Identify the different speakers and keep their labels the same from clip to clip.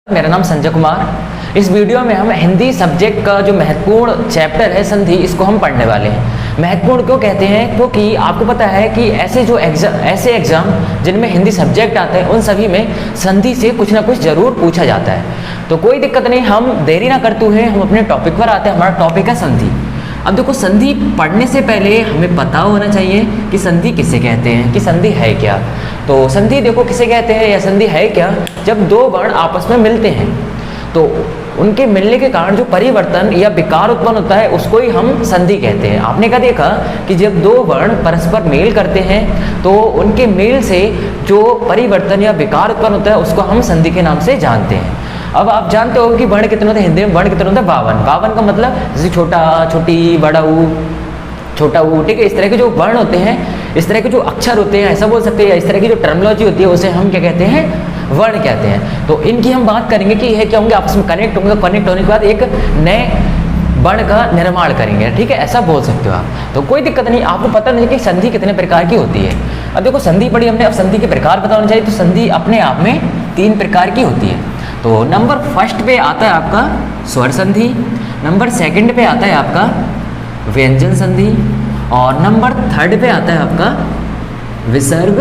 Speaker 1: मेरा नाम संजय कुमार। इस वीडियो में हम हिंदी सब्जेक्ट का जो महत्वपूर्ण चैप्टर है संधि, इसको हम पढ़ने वाले हैं। महत्वपूर्ण क्यों कहते हैं? क्योंकि आपको पता है कि ऐसे एग्जाम जिनमें हिंदी सब्जेक्ट आता है उन सभी में संधि से कुछ ना कुछ जरूर पूछा जाता है। तो कोई दिक्कत नहीं, हम देरी ना करते हुए हम अपने टॉपिक पर आते हैं। हमारा टॉपिक है संधि। अब देखो, संधि पढ़ने से पहले हमें पता होना चाहिए कि संधि किसे कहते हैं, कि संधि है क्या। तो संधि देखो किसे कहते हैं या संधि है क्या? जब दो वर्ण आपस में मिलते हैं तो उनके मिलने के कारण जो परिवर्तन या विकार उत्पन्न होता है उसको ही हम संधि कहते हैं। आपने क्या देखा कि जब दो वर्ण परस्पर मेल करते हैं तो उनके मेल से जो परिवर्तन या विकार उत्पन्न होता है उसको हम संधि के नाम से जानते हैं। अब आप जानते हो कि वर्ण कितने होते हैं? हिंदी में वर्ण कितने होते हैं? 52। 52 का मतलब जैसे छोटा, छोटी, बड़ा ऊ, छोटा ऊ, ठीक है। इस तरह के जो वर्ण होते हैं, इस तरह के जो अक्षर होते हैं, ऐसा बोल सकते हैं। इस तरह की जो टर्मिनोलॉजी होती है उसे हम क्या कहते हैं? वर्ण कहते हैं। तो इनकी हम बात करेंगे कि यह क्या होंगे, आपस में कनेक्ट होंगे। कनेक्ट होने के बाद एक नए वर्ण का निर्माण करेंगे, ठीक है, ऐसा बोल सकते हो आप। तो कोई दिक्कत नहीं। आपको पता नहीं कि संधि कितने प्रकार की होती है। अब देखो, संधि पढ़ी हमने, अब संधि के प्रकार पता होना चाहिए। तो संधि अपने आप में 3 प्रकार की होती है। तो नंबर फर्स्ट पे आता है आपका स्वर संधि, नंबर सेकंड पे आता है आपका व्यंजन संधि, और नंबर थर्ड पे आता है आपका विसर्ग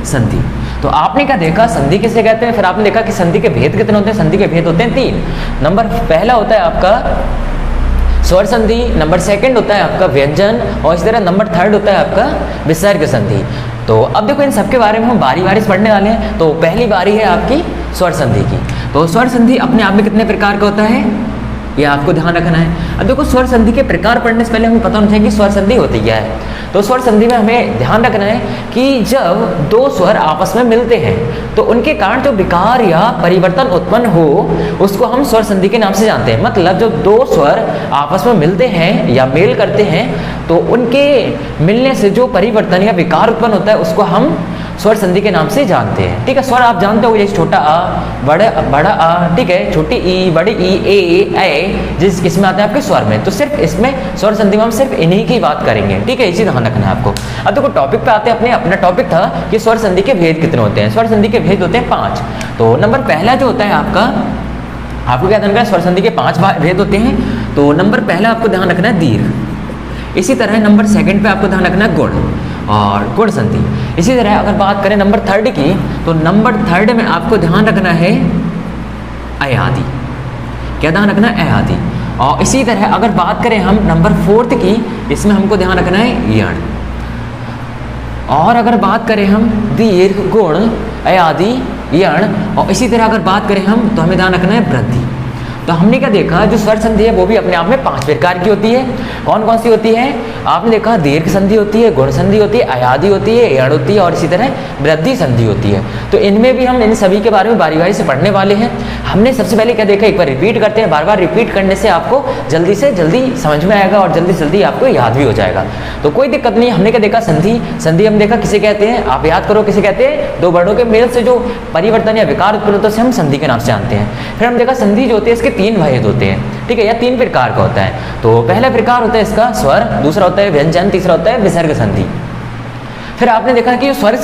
Speaker 1: संधि। तो आपने क्या देखा, संधि किसे कहते हैं, फिर आपने देखा कि संधि के भेद कितने होते हैं। संधि के भेद होते हैं 3। नंबर पहला होता है आपका स्वर संधि, नंबर सेकंड होता है आपका व्यंजन, और इसी तरह नंबर थर्ड होता है आपका विसर्ग संधि। तो अब देखो, इन सबके बारे में हम बारी बारी से पढ़ने वाले हैं। तो पहली बारी है आपकी स्वर संधि की। तो स्वर संधि अपने आप में कितने प्रकार का होता है, ये आपको ध्यान रखना है। अब देखो, स्वर संधि के प्रकार पढ़ने से पहले हमें पता होना चाहिए कि स्वर संधि होती क्या है। तो स्वर संधि में हमें ध्यान रखना है कि जब दो स्वर आपस में मिलते हैं तो उनके कारण जो विकार या परिवर्तन उत्पन्न हो उसको हम स्वर संधि के नाम से जानते हैं। मतलब जब दो स्वर आपस में मिलते हैं या मेल करते हैं तो उनके मिलने से जो परिवर्तन या विकार उत्पन्न होता है उसको हम स्वर संधि के नाम से जानते हैं, ठीक है। स्वर आप जानते हो, जैसे छोटा आ, बड़ा आ, ठीक है, छोटी ई, बड़ी ई, ए, जिस किसमें आते हैं आपके स्वर में। तो सिर्फ इसमें स्वर संधि में हम सिर्फ इन्हीं की बात करेंगे, ठीक है। इसी ध्यान रखना है आपको। अब देखो, टॉपिक पे आते हैं। अपना टॉपिक था कि स्वर संधि के भेद कितने होते हैं। स्वर संधि के भेद होते हैं 5। तो नंबर पहला जो होता है आपको क्या ध्यान रखना है, स्वर संधि के 5 भेद होते हैं। तो नंबर पहला आपको ध्यान रखना है दीर्घ। इसी तरह नंबर सेकंड पे आपको ध्यान रखना है गुण और गुण संधि। इसी तरह अगर बात करें नंबर थर्ड की, तो नंबर थर्ड में आपको ध्यान रखना है अयादि। क्या ध्यान रखना है? अयादि। और इसी तरह अगर बात करें हम नंबर फोर्थ की, इसमें हमको ध्यान रखना है यण। और अगर बात करें हम दीर्घ, गुण, अयादि, यण, और इसी तरह अगर बात करें हम तो हमें ध्यान रखना है वृद्धि। तो हमने क्या देखा, जो स्वर संधि है वो भी अपने आप में 5 प्रकार की होती है। कौन कौन सी होती है? आपने देखा दीर्घ संधि होती है, गुण संधि होती है, अयादि होती है, यण होती है, और इसी तरह वृद्धि संधि होती है। तो इनमें भी हम इन सभी के बारे में बारी बारी से पढ़ने वाले हैं। हमने सबसे पहले क्या देखा, एक बार रिपीट करते हैं। बार बार रिपीट करने से आपको जल्दी से जल्दी समझ में आएगा और जल्दी से जल्दी आपको याद भी हो जाएगा। तो कोई दिक्कत नहीं। हमने क्या देखा, संधि। संधि हम देखा किसे कहते हैं, आप याद करो किसे कहते हैं? दो वर्णों के मेल से जो परिवर्तन या विकार उत्पन्न होता है उसे हम संधि के नाम से जानते हैं। फिर हम देखा संधि जो होती है इसके 3 भेद होते हैं, ठीक है, या 3 प्रकार का होता है। तो पहला प्रकार होता है इसका स्वर, दूसरा होता है व्यंजन, तीसरा होता है विसर्ग संधि। फिर आपने देखा कि जो स्वर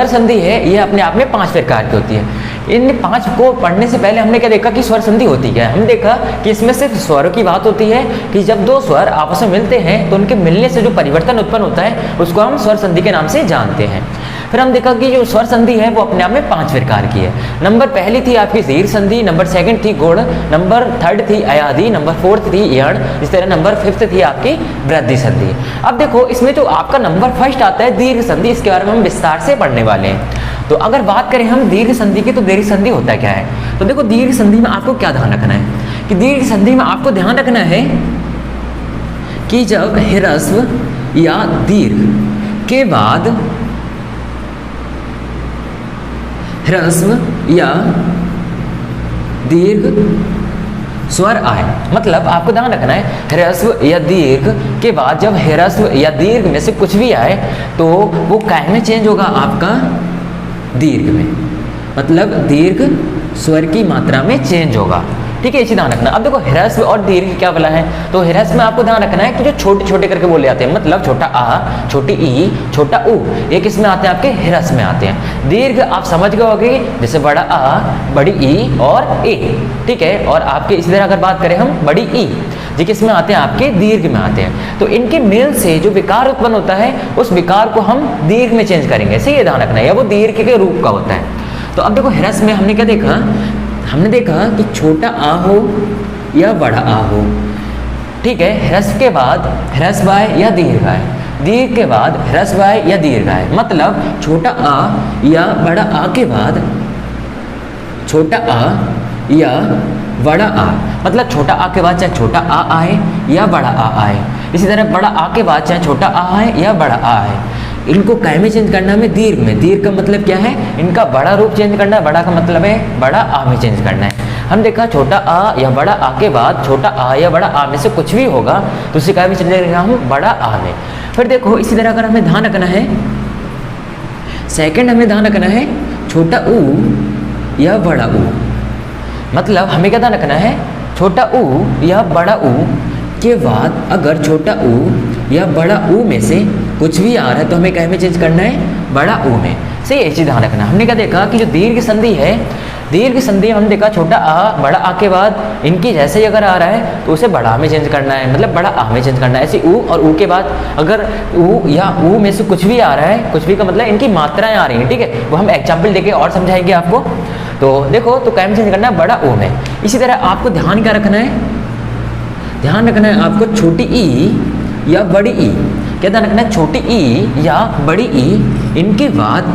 Speaker 1: संधि है ये अपने आप में 5 प्रकार की होती है। इन 5 को पढ़ने से पहले हमने क्या देखा कि स्वर संधि होती क्या है। हमने देखा कि इसमें सिर्फ स्वरों की बात होती है कि जब दो स्वर आपस में मिलते हैं तो उनके मिलने से जो परिवर्तन उत्पन्न होता है उसको हम स्वर संधि के नाम से जानते हैं। फिर हम देखा कि जो स्वर संधि है वो अपने आप में 5 प्रकार की है। नंबर पहली थी आपकी दीर्घ संधि, नंबर सेकंड थी गुण, नंबर थर्ड थी अयादि, नंबर फोर्थ थी यण, इस तरह नंबर फिफ्थ थी आपकी वृद्धि संधि। अब देखो, इसमें जो आपका नंबर फर्स्ट आता है दीर्घ संधि, इसके बारे में हम विस्तार से पढ़ने वाले हैं। तो अगर बात करें हम दीर्घ संधि की, तो दीर्घ संधि होता क्या है? तो देखो, दीर्घ संधि में आपको क्या ध्यान रखना है कि दीर्घ संधि में आपको ध्यान रखना है कि जब ह्रस्व या दीर्घ के बाद ह्रस्व या दीर्घ स्वर आए, मतलब आपको ध्यान रखना है ह्रस्व या दीर्घ के बाद जब ह्रस्व या दीर्घ में से कुछ भी आए तो वो काय में चेंज होगा? आपका दीर्घ में। मतलब दीर्घ स्वर की मात्रा में चेंज होगा, ठीक है, इसी ध्यान रखना। अब देखो ह्रस्व और दीर्घ क्या बोला है, तो ह्रस्व में आपको ध्यान रखना है कि जो छोटे छोटे करके बोले जाते हैं, मतलब छोटा आ, छोटी ई, छोटा ऊ, ये किस में आते हैं, आपके ह्रस्व में आते हैं। दीर्घ आप समझ गए होगे, जैसे बड़ा आ, बड़ी ई और ए, ठीक है। और आपके इसी तरह अगर बात करें हम बड़ी ई, ये किस में आते हैं, आपके दीर्घ में आते हैं। तो इनके मेल से जो विकार उत्पन्न होता है उस विकार को हम दीर्घ में चेंज करेंगे, सही है, ध्यान रखना है, या वो दीर्घ के रूप का होता है। तो अब देखो ह्रस्व में हमने क्या देखा, हमने देखा कि छोटा आ हो या बड़ा आ हो, ठीक है। ह्रस्व के बाद ह्रस्व आए या दीर्घ आए, दीर्घ के बाद ह्रस्व आए या दीर्घ आए, मतलब छोटा आ या बड़ा आ के बाद छोटा आ या बड़ा आ, मतलब छोटा आ के बाद चाहे छोटा आ आए या बड़ा आ आए। इसी तरह बड़ा आ के बाद चाहे छोटा आ आए या बड़ा आ आए। इनको काय में चेंज करना है, दीर्घ में। दीर्घ का मतलब क्या है, इनका बड़ा रूप चेंज करना है, बड़ा का मतलब है बड़ा आ में चेंज करना है। हम देखा छोटा आ या बड़ा आ के बाद छोटा आ या बड़ा आ में से कुछ भी होगा तो उसे काय में चेंज करेंगे हम, बड़ा आ में। फिर देखो इसी तरह अगर हमें ध्यान रखना है, सेकंड हमें ध्यान रखना है छोटा ऊ या बड़ा ऊ, मतलब हमें क्या ध्यान रखना है, छोटा ऊ या बड़ा ऊ के बाद अगर छोटा ऊ या बड़ा ऊ में से कुछ भी आ रहा है तो हमें क्या में चेंज करना है, बड़ा ऊ में, सही है, चीज ध्यान रखना। हमने क्या देखा कि जो दीर्घ संधि है, दीर्घ संधि हमने देखा छोटा आ बड़ा आ के बाद इनकी जैसे ही अगर आ रहा है तो उसे बड़ा में चेंज करना है, मतलब बड़ा आ में चेंज करना है। ऐसे ऊ और ऊ के बाद अगर ऊ या ऊ में से कुछ भी आ रहा है, कुछ भी का मतलब इनकी मात्राएं आ रही हैं, ठीक है, वो हम एग्जाम्पल देके और समझाएंगे आपको। तो देखो तो क्या में चेंज करना है, बड़ा ऊ में। इसी तरह आपको ध्यान क्या रखना है, ध्यान रखना है आपको छोटी ई या बड़ी ई, क्या ध्यान रखना है, छोटी ई या बड़ी ई, इनके बाद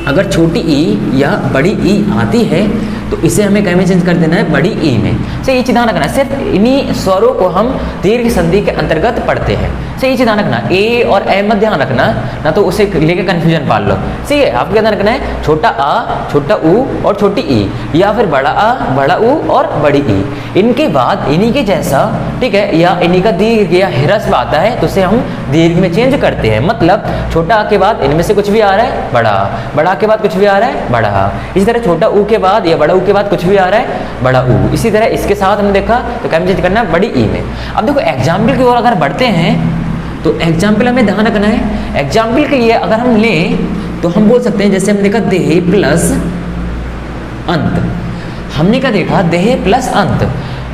Speaker 1: अगर छोटी ई या बड़ी ई आती है तो इसे हमें क्या में चेंज कर देना है, बड़ी ई में। से ये चीज ध्यान रखना है, सिर्फ इन्हीं स्वरों को हम दीर्घ संधि के अंतर्गत पढ़ते हैं। से ये चीज ध्यान रखना, ए और ए मत ध्यान रखना, ना तो उसे लेके कंफ्यूजन पाल लो। सही है, आपको क्या ध्यान रखना है, छोटा आ, छोटा ऊ और छोटी ई, या फिर बड़ा आ, बड़ा ऊ और बड़ी ई, इनके बाद इन्हीं के जैसा, ठीक है, या इन्हीं का दीर्घ या ह्रस्व आता है तो उसे हम दीर्घ में चेंज करते हैं। मतलब छोटा आ के बाद इनमें से कुछ भी आ रहा है, बड़ा आ, बड़ा आ के बाद कुछ भी आ रहा है, बड़ा आ। इसी तरह छोटा ऊ के बाद या बड़ा ऊ के बाद कुछ भी आ रहा है, बड़ा ऊ। इसी तरह इसके साथ हमने देखा तो क्या चेंज करना है, बड़ी ई में। अब देखो एग्जाम्पल की ओर अगर बढ़ते हैं तो एग्जाम्पल हमें ध्यान रखना है। एग्जाम्पल के लिए अगर हम लें तो हम बोल सकते हैं, जैसे हमने देखा देह प्लस अंत, हमने क्या देखा, देह प्लस अंत।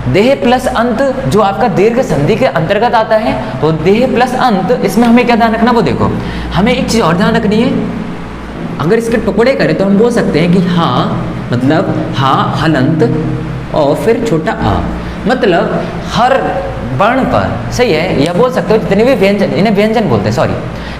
Speaker 1: देह प्लस अंत जो आपका दीर्घ संधि के अंतर्गत आता है, तो देह प्लस अंत, इसमें हमें क्या ध्यान रखना, वो देखो हमें एक चीज और ध्यान रखनी है। अगर इसके टुकड़े करें तो हम बोल सकते हैं कि हा, मतलब हा हलंत और फिर छोटा आ, मतलब हर वर्ण पर, सही है, या बोल सकते हो जितने भी व्यंजन, इन्हें व्यंजन बोलते हैं, सॉरी,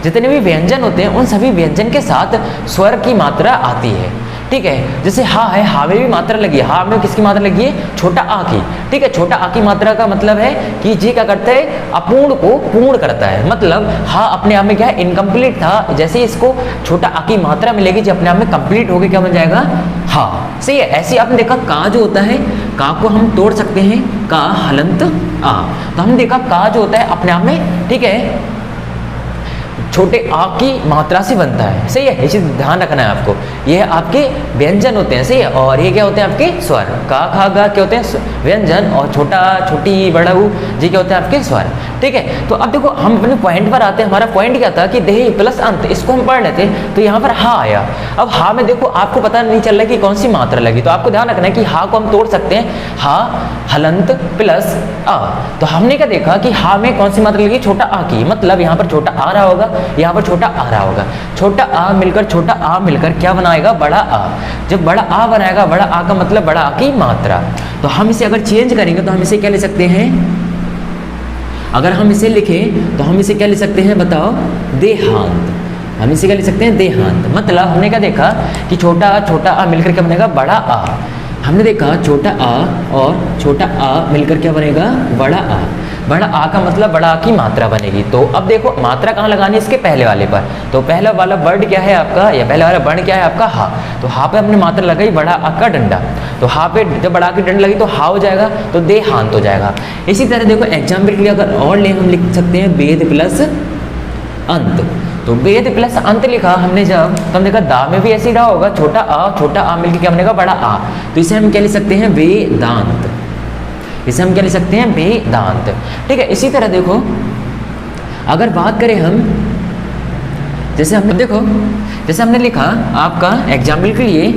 Speaker 1: जितने भी व्यंजन होते हैं उन सभी व्यंजन के साथ स्वर की मात्रा आती है, ठीक है। जैसे हा है, हा में भी मात्रा लगी है, हा में किसकी मात्रा लगी है, छोटा आ की, ठीक है। छोटा आ की मात्रा का मतलब है कि ये क्या करता है, अपूर्ण को पूर्ण करता है, मतलब हा अपने आप में क्या है, इनकम्प्लीट था, जैसे ही इसको छोटा आ की मात्रा मिलेगी जो अपने आप में कंप्लीट होगी, क्या बन जाएगा, हा, सही है। ऐसे आपने देखा का जो होता है, का को हम तोड़ सकते हैं, का हलंत आ, तो हमने देखा का जो होता है अपने आप में, ठीक है, छोटे आ की मात्रा से बनता है, सही है, ये चीज ध्यान रखना है आपको। ये आपके व्यंजन होते हैं, सही है, और ये क्या होते हैं, आपके स्वर। का खा गा क्या होते हैं, व्यंजन, और छोटा छोटी बड़ा ऊ जी क्या होते हैं, आपके स्वर, ठीक है। तो अब देखो हम अपने पॉइंट पर आते हैं। हमारा पॉइंट क्या था कि देह प्लस अंत, इसको हम पढ़ रहे थे, तो यहाँ पर हा आया। अब हा में देखो आपको पता नहीं चल रहा कि कौन सी मात्रा लगी, तो आपको ध्यान रखना है कि हा को हम तोड़ सकते हैं, हा हलंत प्लस आ। तो हमने क्या देखा कि हा में कौन सी मात्रा लगी, छोटा आ की, मतलब यहाँ पर छोटा आ रहा होगा, यहाँ पर छोटा आ रहा होगा, छोटा आ मिलकर छोटा आ मिलकर क्या बनाएगा, बड़ा आ। जब बड़ा आ बनाएगा, बड़ा आ का मतलब बड़ा आ की मात्रा। तो हम इसे अगर चेंज करेंगे तो हम इसे क्या ले सकते हैं, अगर हम इसे लिखें तो हम इसे क्या ले सकते हैं, बताओ, देहांत। हम इसे क्या ले सकते हैं, देहांत। मतलब हमने क्या देखा कि छोटा आ मिलकर क्या बनेगा, बड़ा आ। हमने देखा छोटा आ और छोटा आ मिलकर क्या बनेगा, बड़ा आ। बड़ा आ का मतलब बड़ा आ की मात्रा बनेगी। तो अब देखो मात्रा कहाँ लगानी है, इसके पहले वाले पर। तो पहला वाला वर्ड क्या है आपका, या पहला वाला वर्ण क्या है आपका, हा। तो हा पे हमने मात्रा लगाई, बड़ा आ का डंडा। तो हा पे जब बड़ा आ की डंडा लगी तो हा हो जाएगा, तो देहांत हो जाएगा। इसी तरह देखो एग्जाम्पल के लिए अगर और ले हम लिख सकते हैं वेद प्लस अंत। तो वेद प्लस अंत लिखा हमने जब, तो हमने कहा दा में भी ऐसे ही रहा होगा, छोटा आ मिलकर क्या बनेगा, बड़ा आ। तो इसे हम क्या लिख सकते हैं, वेदांत। इसे हम क्या लिख सकते हैं, वेदांत। ठीक है, इसी तरह देखो अगर बात करें हम, जैसे हमने देखो जैसे हमने लिखा आपका एग्जाम्पल के लिए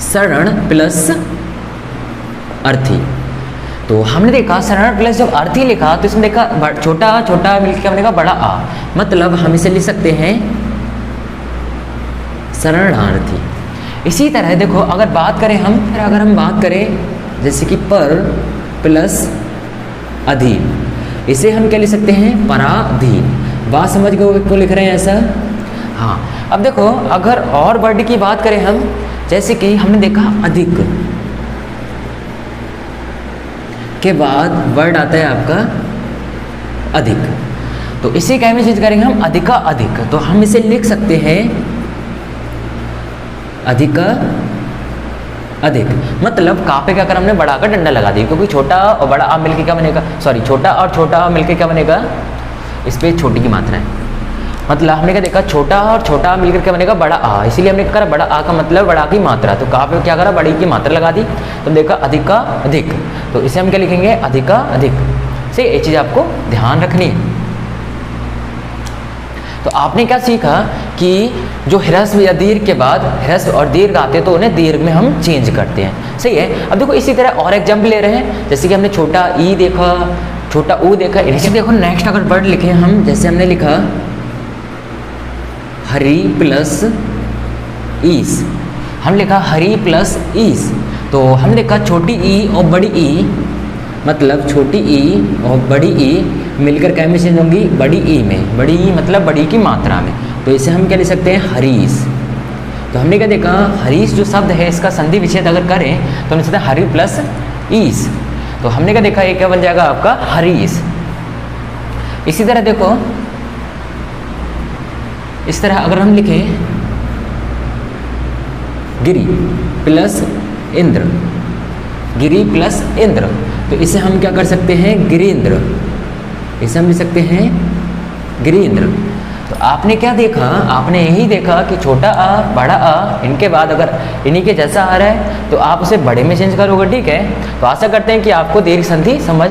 Speaker 1: शरण प्लस अर्थी। तो हमने देखा शरण प्लस जब अर्थी लिखा तो इसमें देखा छोटा मिलकर क्या बनेगा, बड़ा आ। मतलब हम इसे लिख सकते हैं शरणार्थी। इसी तरह देखो अगर बात करें हम, फिर अगर हम बात करें जैसे कि पर प्लस अधीन, इसे हम क्या लिख सकते हैं, पराधीन। बात समझ गए क्यों लिख रहे हैं ऐसा। हाँ, अब देखो अगर और वर्ड की बात करें हम, जैसे कि हमने देखा अधिक के बाद वर्ड आता है आपका अधिक, तो इसे क्या में चेंज करेंगे हम, अधिका अधिक। तो हम इसे लिख सकते हैं अधिका अधिक। मतलब का पे क्या कर हमने बड़ा का डंडा लगा दिया, क्योंकि छोटा और बड़ा आ मिलके क्या बनेगा, सॉरी छोटा और छोटा आ मिलके क्या बनेगा, इस पे छोटी की मात्रा है। मतलब हमने क्या देखा, छोटा और छोटा मिलकर क्या बनेगा, बड़ा आ। इसीलिए हमने क्या करा, बड़ा आ का मतलब बड़ा की मात्रा, तो का पे क्या करा, बड़ी की मात्रा लगा दी, तो देखा अधिका अधिक। तो इसे हम क्या लिखेंगे, अधिका अधिक। से ये चीज़ आपको ध्यान रखनी है। तो आपने क्या सीखा कि जो ह्रस्व या दीर्घ के बाद ह्रस्व और दीर्घ आते तो उन्हें दीर्घ में हम चेंज करते हैं। सही है। अब देखो इसी तरह और एग्जाम्पल ले रहे हैं, जैसे कि हमने छोटा ई देखा, छोटा ऊ देखा। इसे देखो नेक्स्ट अगर वर्ड लिखे हम, जैसे हमने लिखा हरी प्लस ईस, हम लिखा हरी प्लस ईस। तो हमने देखा छोटी ई और बड़ी ई, मतलब छोटी ई और बड़ी ई मिलकर क्या में चेंज होंगी, बड़ी ई में। बड़ी ई मतलब बड़ी की मात्रा में। तो इसे हम क्या लिख सकते हैं, हरीस। तो हमने क्या देखा, हरीस जो शब्द है इसका संधि विच्छेद अगर करें तो हम लिख सकते हैं हरी प्लस ईस। तो हमने क्या देखा, ये क्या बन जाएगा आपका, हरीस। इसी तरह देखो, इस तरह अगर हम लिखें गिरी प्लस इंद्र, गिरी प्लस इंद्र, तो इसे हम क्या कर सकते हैं, गिरीन्द्र। इसे हम लिख सकते हैं गिरीन्द्र। तो आपने क्या देखा, आपने यही देखा कि छोटा आ बड़ा आ, इनके बाद अगर इन्हीं के जैसा आ रहा है तो आप उसे बड़े में चेंज करोगे। ठीक है, तो आशा करते हैं कि आपको दीर्घ संधि समझ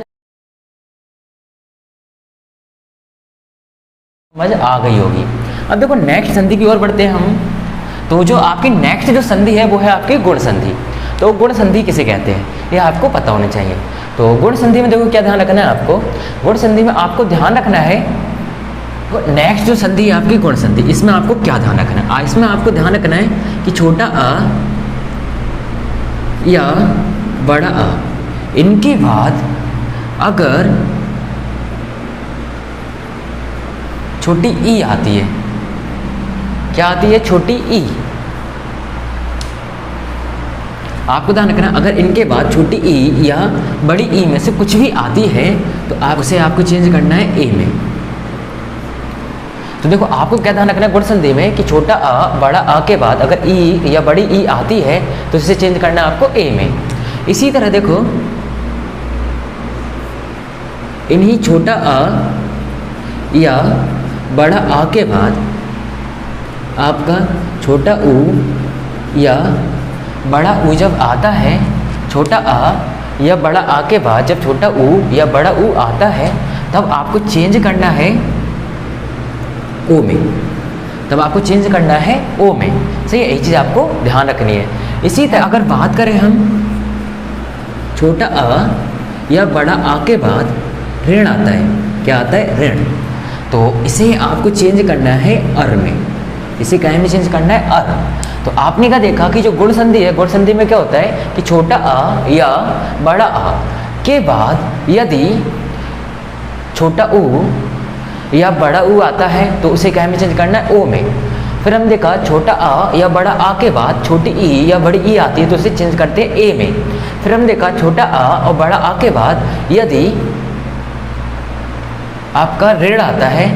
Speaker 1: आ गई होगी। अब देखो नेक्स्ट संधि की ओर बढ़ते हैं हम। तो जो आपकी नेक्स्ट जो संधि है वो है आपकी गुण संधि। तो गुण संधि किसे कहते हैं ये आपको पता होना चाहिए। तो गुण संधि में देखो क्या ध्यान रखना है आपको, गुण संधि में आपको ध्यान रखना है, तो नेक्स्ट जो संधि है आपकी गुण संधि, इसमें आपको क्या ध्यान रखना है, इसमें आपको ध्यान रखना है कि छोटा आ या बड़ा आ, इनके बाद अगर छोटी ई आती है, क्या आती है, छोटी ई, आपको ध्यान रखना अगर इनके बाद छोटी ई या बड़ी ई में से कुछ भी आती है तो आप उसे आपको चेंज करना है ए में। तो देखो आपको क्या ध्यान रखना है गुण संधि में कि छोटा आ बड़ा आ के बाद अगर ई या बड़ी ई आती है तो इसे चेंज करना है आपको ए में। इसी तरह देखो इन्हीं छोटा आ या बड़ा आ के बाद आपका छोटा ऊ या बड़ा ऊ जब आता है, छोटा आ या बड़ा आ के बाद जब छोटा ऊ या बड़ा ऊ आता है तब आपको चेंज करना है ओ में, तब आपको चेंज करना है ओ में। सही है, यही चीज़ आपको ध्यान रखनी है। इसी तरह अगर बात करें हम छोटा आ या बड़ा आ के बाद ऋण आता है, क्या आता है, ऋण, तो इसे आपको चेंज करना है अर में। इसे क्या में चेंज करना है, अर। तो आपने क्या देखा कि जो गुण संधि है, गुण संधि में क्या होता है कि छोटा आ या बड़ा आ के बाद यदि छोटा ऊ या बड़ा ऊ आता है तो उसे क्या में चेंज करना है, ओ में। फिर हम देखा छोटा आ या बड़ा आ के बाद छोटी ई या बड़ी ई आती है तो उसे चेंज करते हैं ए में। फिर हम देखा छोटा आ और बड़ा आ के बाद यदि आपका ऋण आता है,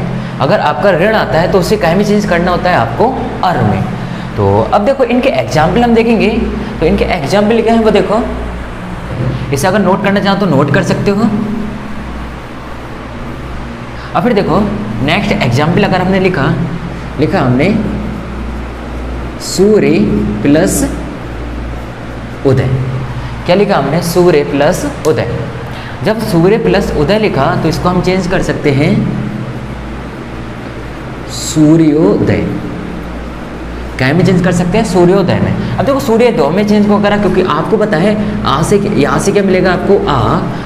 Speaker 1: अगर आपका ऋण आता है तो उसे क्या में चेंज करना होता है आपको, अर में। तो अब देखो इनके एग्जाम्पल हम देखेंगे, तो इनके एग्जाम्पल क्या हैं वो देखो, इसे अगर नोट करना चाहो तो नोट कर सकते हो। और फिर देखो नेक्स्ट एग्जाम्पल अगर हमने लिखा हमने सूर्य प्लस उदय। क्या लिखा हमने? सूर्य प्लस उदय। जब सूर्य प्लस उदय लिखा तो इसको हम चेंज कर सकते हैं सूर्योदय। क्या में चेंज कर सकते हैं? सूर्योदय में। अब देखो सूर्योदय में चेंज क्यों करा? क्योंकि आपको पता है यहाँ से क्या मिलेगा आपको? आ,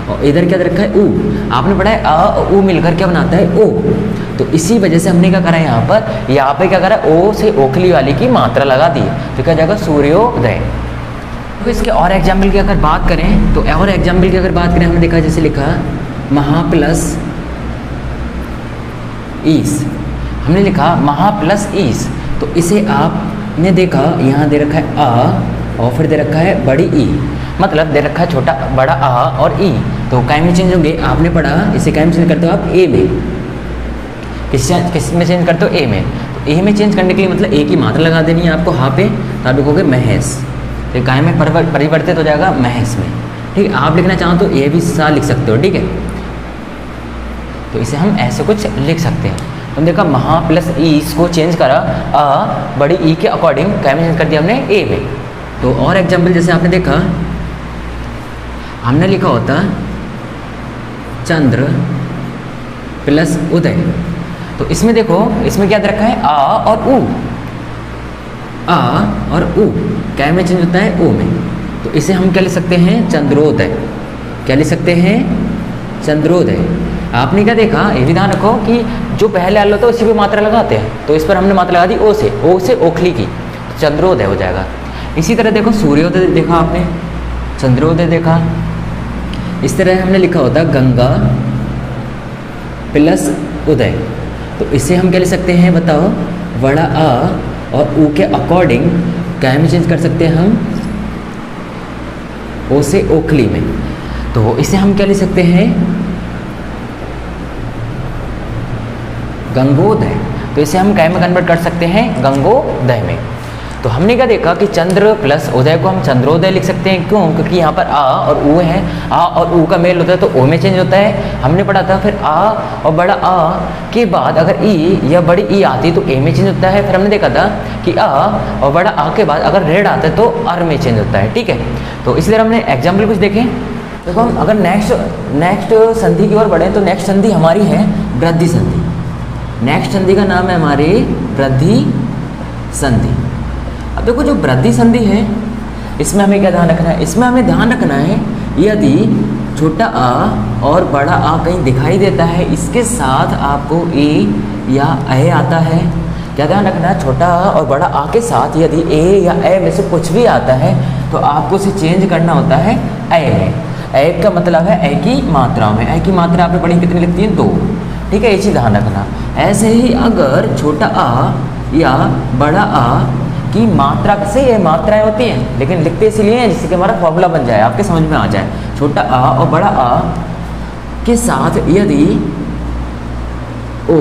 Speaker 1: और इधर क्या रखा है? ऊ। आपने पढ़ा है आ और ऊ मिलकर क्या बनाता है? ओ। तो इसी वजह से हमने क्या करा यहाँ पे क्या करा? ओ से ओखली वाली की मात्रा लगा दी, तो क्या जाएगा? सूर्योदय। तो इसके और एग्जाम्पल की अगर बात करें तो और एग्जाम्पल की अगर बात करें, हमने देखा जैसे लिखा महा प्लस ईस। हमने लिखा महा प्लस ईस, तो इसे आपने देखा यहाँ दे रखा है आ और फिर दे रखा है बड़ी ई, मतलब दे रखा है छोटा बड़ा आ और ई। तो काय में चेंज होंगे? आपने पढ़ा इसे काय में चेंज करते हो आप? ए में। किस में चेंज करते हो? ए में। तो ए में चेंज करने के लिए मतलब ए की मात्रा लगा देनी है आपको हाँ पे, तो आप लिखोगे महेश। तो काय में परिवर्तित हो जाएगा महेश में। ठीक है, आप लिखना चाहो तो ए भी सा लिख सकते हो। ठीक है, तो इसे हम ऐसे कुछ लिख सकते हैं। तो देखा महा प्लस ई इसको चेंज करा आ बड़ी ई के अकॉर्डिंग क्या में चेंज कर दिया हमने? ए में। तो और एग्जाम्पल जैसे आपने देखा हमने लिखा होता चंद्र प्लस उदय। तो इसमें देखो इसमें क्या दे रखा है? आ और ऊ। आ और ऊ क्या में चेंज होता है? ओ में। तो इसे हम क्या लिख सकते हैं? चंद्रोदय। क्या लिख सकते हैं? चंद्रोदय। आपने क्या देखा? ये भी ध्यान रखो कि जो पहले आल होता है उसी पे मात्रा लगाते हैं, तो इस पर हमने मात्रा लगा दी ओ से ओखली की, तो चंद्रोदय हो जाएगा। इसी तरह देखो सूर्योदय देखा आपने, चंद्रोदय देखा। इस तरह हमने लिखा होता गंगा प्लस उदय, तो इसे हम क्या ले सकते हैं बताओ? बड़ा आ और ऊ के अकॉर्डिंग क्या में चेंज कर सकते हैं हम? ओ से ओखली में। तो इसे हम क्या ले सकते हैं? गंगोदय। तो इसे हम क्या में कन्वर्ट कर सकते हैं? गंगोदय में। तो हमने क्या देखा कि चंद्र प्लस उदय को हम चंद्रोदय लिख सकते हैं। क्यों? क्योंकि यहाँ पर आ और ऊ है, आ और ऊ का मेल होता है तो ओ में चेंज होता है। हमने पढ़ा था फिर आ और बड़ा आ के बाद अगर ई या बड़ी ई आती तो ए में चेंज होता है। फिर हमने देखा था कि आ और बड़ा आ के बाद अगर रेड आता है तो अर में चेंज होता है। ठीक है, तो इसलिए हमने एग्जाम्पल कुछ देखें। देखो हम अगर नेक्स्ट संधि की ओर बढ़े तो नेक्स्ट संधि हमारी है वृद्धि संधि। नेक्स्ट संधि का नाम है हमारी वृद्धि संधि। अब देखो जो वृद्धि संधि है इसमें हमें क्या ध्यान रखना है? इसमें हमें ध्यान रखना है यदि छोटा आ और बड़ा आ कहीं दिखाई देता है, इसके साथ आपको ए या ए आता है। क्या ध्यान रखना है? छोटा आ और बड़ा आ के साथ यदि ए या ए में से कुछ भी आता है तो आपको उसे चेंज करना होता है ए में। ए का मतलब है ए की मात्रा में। ए की मात्रा आपने पढ़ी कितनी लिखती है? 2। ठीक है, ये चीज़ ध्यान रखना। ऐसे ही अगर छोटा आ या बड़ा आ की मात्रा से ये मात्राएं होती हैं, लेकिन लिखते इसलिए हैं जिससे कि हमारा फॉर्मूला बन जाए, आपके समझ में आ जाए। छोटा आ और बड़ा आ के साथ यदि ओ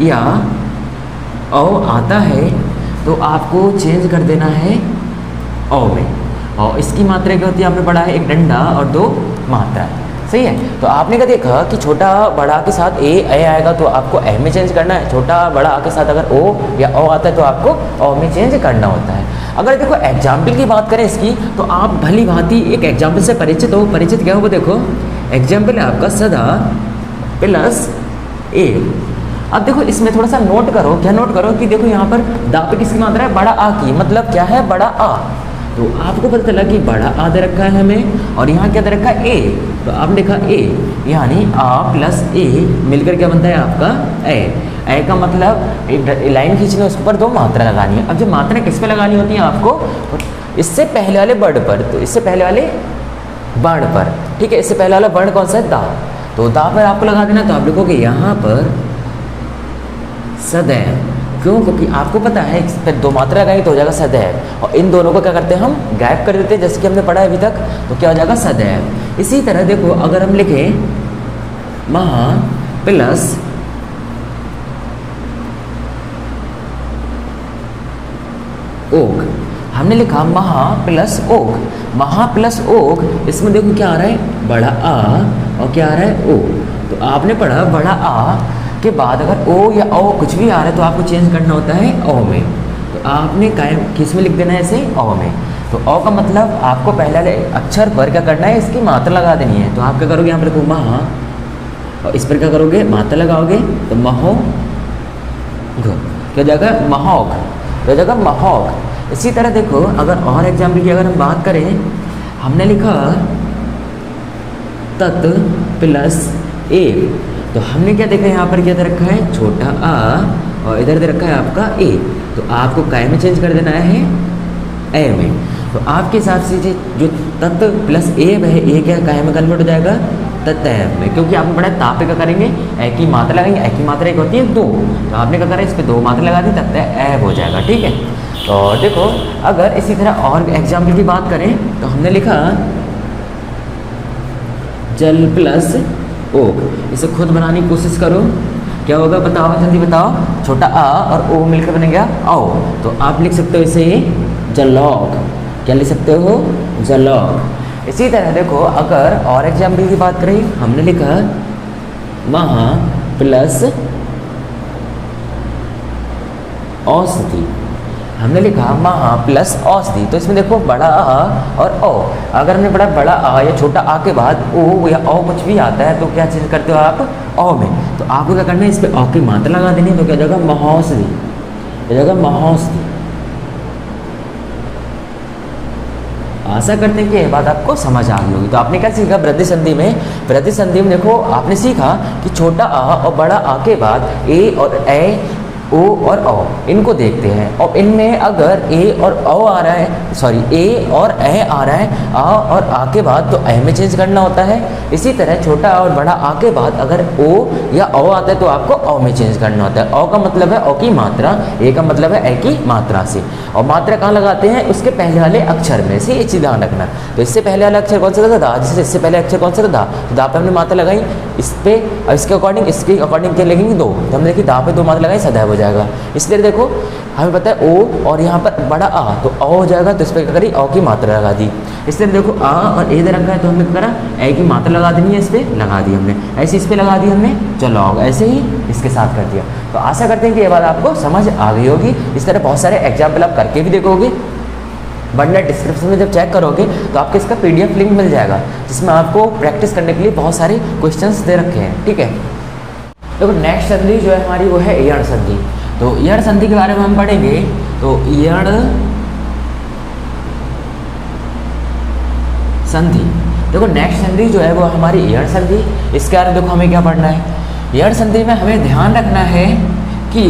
Speaker 1: या ओ आता है तो आपको चेंज कर देना है ओ में। और इसकी मात्रा क्या होती है? आपने पढ़ा है एक डंडा और 2 मात्रा। सही है, तो आपने क्या देखा कि छोटा बड़ा के साथ ए आएगा तो आपको ए में चेंज करना है। छोटा बड़ा के साथ अगर ओ या ओ आता है तो आपको ओ में चेंज करना होता है। अगर देखो एग्जाम्पल की बात करें इसकी, तो आप भली भांति एक एग्जाम्पल से परिचित हो। परिचित क्या होगा? देखो एग्जाम्पल है आपका सदा प्लस ए। अब देखो इसमें थोड़ा सा नोट करो। क्या नोट करो कि देखो यहाँ पर दा पे किसकी मात्रा है? बड़ा आ की। मतलब क्या है? बड़ा आ। तो आपको पता चला कि बड़ा आ दे रखा है हमें और यहाँ क्या दे रखा है? ए। तो आपने देखा ए यानी आ प्लस ए मिलकर क्या बनता है आपका? ए। ए का मतलब एक लाइन खींचनी, उस पर 2 मात्रा लगानी है। अब जो मात्रा किस पे लगानी होती है आपको? इससे पहले वाले वर्ण पर। तो इससे पहले वाले वर्ण पर। ठीक है, इससे पहले वाला वर्ण कौन सा है? दा। तो दा पर आपको लगा देना। तो आप लिखोगे यहाँ पर सदैव। क्यों? क्योंकि आपको पता है इस पर 2 मात्रा लगाएंगे तो हो जाएगा सदैव, और इन दोनों को क्या करते हैं हम? गायब कर देते हैं, जैसे कि हमने पढ़ा है अभी तक। तो क्या हो जाएगा? सदैव। इसी तरह देखो अगर हम लिखें महा प्लस ओक। हमने लिखा महा प्लस ओक। महा प्लस ओक, इसमें देखो क्या आ रहा है? बड़ा आ और क्या आ रहा है? ओ। तो आपने पढ़ा बड़ा आ के बाद अगर ओ या ओ कुछ भी आ रहा है तो आपको चेंज करना होता है ओ में। तो आपने कायम किस में लिख देना है इसे, ओ में। तो ओ का मतलब आपको पहले वाले अक्षर पर क्या करना है, इसकी मात्रा लगा देनी है। तो आप क्या करोगे, यहाँ पर देखो महा, और इस पर क्या करोगे, मात्रा लगाओगे तो महो घ, क्या जाएगा महोग, क्या जाएगा महोग। इसी तरह देखो अगर और एग्जाम्पल की अगर हम बात करें, हमने लिखा तत् प्लस ए, तो हमने क्या देखा यहाँ पर क्या दे रखा है, छोटा आ, और इधर दे रखा है आपका ए। तो आपको काय में चेंज कर देना है ए में। तो आपके हिसाब से जो तत् प्लस ए है, ए क्या काय में कन्वर्ट हो जाएगा, तत्व में, क्योंकि आपने पढ़ा ता पे क्या करेंगे, ए की मात्रा लगाएंगे। ए की मात्रा एक होती है 2, तो आपने क्या करा इस पर 2 मात्रा लगा दी, तत्व ए हो जाएगा। ठीक है। तो देखो अगर इसी तरह और एग्जाम्पल की बात करें तो हमने लिखा जल प्लस ओक, इसे खुद बनाने की कोशिश करो, क्या होगा बताओ, जल्दी बताओ। छोटा आ और ओ मिलकर बन गया आओ, तो आप लिख सकते हो इसे जलौक, क्या लिख सकते हो, जलौक। इसी तरह देखो अगर और एग्जाम्पल की बात करें, हमने लिखा महा प्लस औषधि, हमने लिखा महा प्लस औषधि। तो इसमें देखो बड़ा आ और ओ, अगर हमने पढ़ा बड़ा आ या छोटा आ के बाद ओ या ओ कुछ भी आता है तो क्या चेंज करते हो आप, ओ में। तो आपको क्या करना है, इस पर ओ की मात्रा लगा देनी है, तो क्या जाएगा महौषधि, क्या जाएगा महौषधि। आशा करते हैं कि ये बात आपको समझ आ गई होगी। तो आपने क्या सीखा वृद्धि संधि में, वृद्धि संधि में देखो आपने सीखा कि छोटा आ और बड़ा आ के बाद ए और ए, ओ और औ इनको देखते हैं, और इनमें अगर ए और ओ आ रहा है, सॉरी ए और ए आ रहा है, आ और आ के बाद तो ए में चेंज करना होता है। इसी तरह छोटा और बड़ा आ के बाद अगर ओ या ओ आता है तो आपको ओ में चेंज करना होता है। ओ का मतलब है ओ की मात्रा, ए का मतलब है ए की मात्रा से, और मात्रा कहाँ लगाते हैं, उसके पहले वाले अक्षर में से, ये चीज़ ध्यान रखना। तो इससे पहले वाला अक्षर कौन सा था, दा, जैसे इससे पहले अक्षर कौन सा था, दा, तो दा पे हमने मात्रा लगाई, इस पे और इसके अकॉर्डिंग क्या लगेंगी 2, तो हमने देखी दा पे 2 मात्रा लगाई, सदैव हो जाएगा। इसलिए देखो हमें पता है ओ और यहाँ पर बड़ा आ, तो ओ हो जाएगा, तो इस पर क्या करी, ओ की मात्रा लगा दी। इसलिए देखो आ और ए दे रखा है, तो हमने क्या करा, ए की मात्रा लगा देनी है, इस पर लगा दी हमने, ऐसे इस पर लगा दी हमने, चलो ऐसे ही इसके साथ कर दिया। तो आशा करते हैं कि ये बात आपको समझ आ गई होगी। इस तरह बहुत सारे एग्जाम्पल आप करके भी देखोगे, वरना डिस्क्रिप्शन में जब चेक करोगे तो आपको इसका PDF लिंक मिल जाएगा, जिसमें आपको प्रैक्टिस करने के लिए बहुत सारे क्वेश्चंस दे रखे हैं। ठीक है। देखो नेक्स्ट संधि जो है हमारी वो है यण संधि। तो यण संधि के बारे में हम पढ़ेंगे। तो यण संधि, देखो नेक्स्ट संधि जो है वो हमारी यण संधि। इसके बारे में देखो हमें क्या पढ़ना है, यण संधि में हमें ध्यान रखना है कि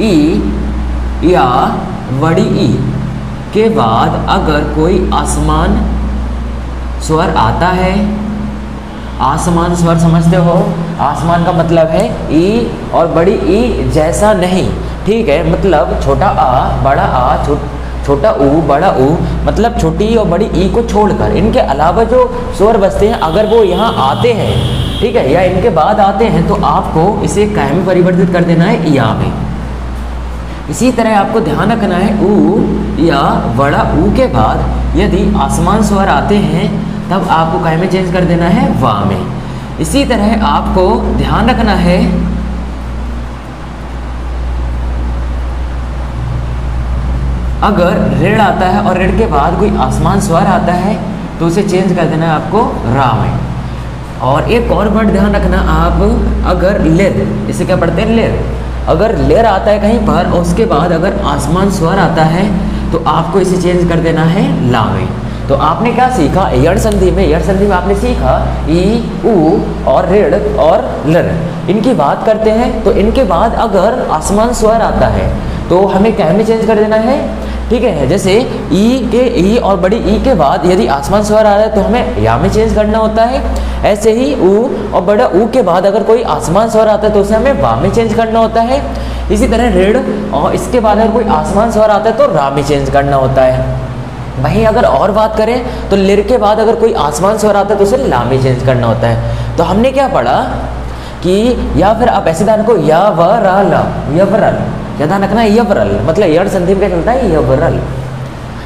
Speaker 1: ई या बड़ी ई के बाद अगर कोई आसमान स्वर आता है, आसमान स्वर समझते हो, आसमान का मतलब है ई और बड़ी ई जैसा नहीं। ठीक है, मतलब छोटा आ बड़ा आ, छोटा ऊ बड़ा ऊ, मतलब छोटी और बड़ी ई को छोड़कर इनके अलावा जो स्वर बसते हैं अगर वो यहाँ आते हैं, ठीक है, या इनके बाद आते हैं, तो आपको इसे काय में परिवर्तित कर देना है या में। इसी तरह आपको ध्यान रखना है ऊ या बड़ा ऊ के बाद यदि आसमान स्वर आते हैं तब आपको काय में चेंज कर देना है वा में। इसी तरह आपको ध्यान रखना है अगर ऋण आता है और ऋण के बाद कोई आसमान स्वर आता है तो उसे चेंज कर देना है आपको रा में। और एक और वर्ड ध्यान रखना आप, अगर लिर, इसे क्या पढ़ते हैं लिर, अगर लिर आता है कहीं पर और उसके बाद अगर आसमान स्वर आता है तो आपको इसे चेंज कर देना है ला में। तो आपने क्या सीखा यण संधि में, यण संधि में आपने सीखा ई ऊ और ऋण और लर, इनकी बात करते हैं तो इनके बाद अगर आसमान स्वर आता है तो हमें क्या में चेंज कर देना है। ठीक है, जैसे ई और बड़ी ई के बाद यदि आसमान स्वर आ रहा है तो हमें या में चेंज करना होता है। ऐसे ही ऊ और बड़ा ऊ के बाद अगर कोई आसमान स्वर आता है तो उसे हमें वा में चेंज करना होता है। इसी तरह ऋण और इसके बाद अगर कोई आसमान स्वर आता है तो रा में चेंज करना होता है। वहीं अगर और बात करें तो लिर के बाद अगर कोई आसमान स्वर आता है तो उसे ला में चेंज करना होता है। तो हमने क्या पढ़ा कि या फिर आप ऐसे ध्यान रखो या व रा ला, यवरल, क्या ध्यान रखना है, यवरल, मतलब यण संधि में क्या चलता है, यवरल।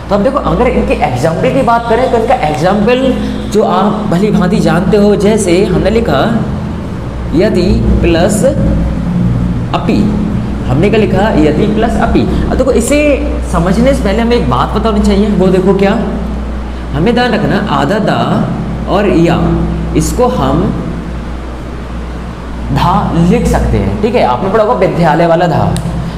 Speaker 1: तो अब देखो अगर इनके एग्जाम्पल की बात करें तो इनका एग्जाम्पल जो आप भली भांति जानते हो, जैसे हमने लिखा यदि प्लस अपि, हमने क्या लिखा यदि प्लस अपि। अब देखो इसे समझने से पहले हमें एक बात पता होनी चाहिए, वो देखो क्या, हमें ध्यान रखना आधा दा और या इसको हम धा लिख सकते हैं, ठीक है। आपने पढ़ा होगा विद्यालय वाला धा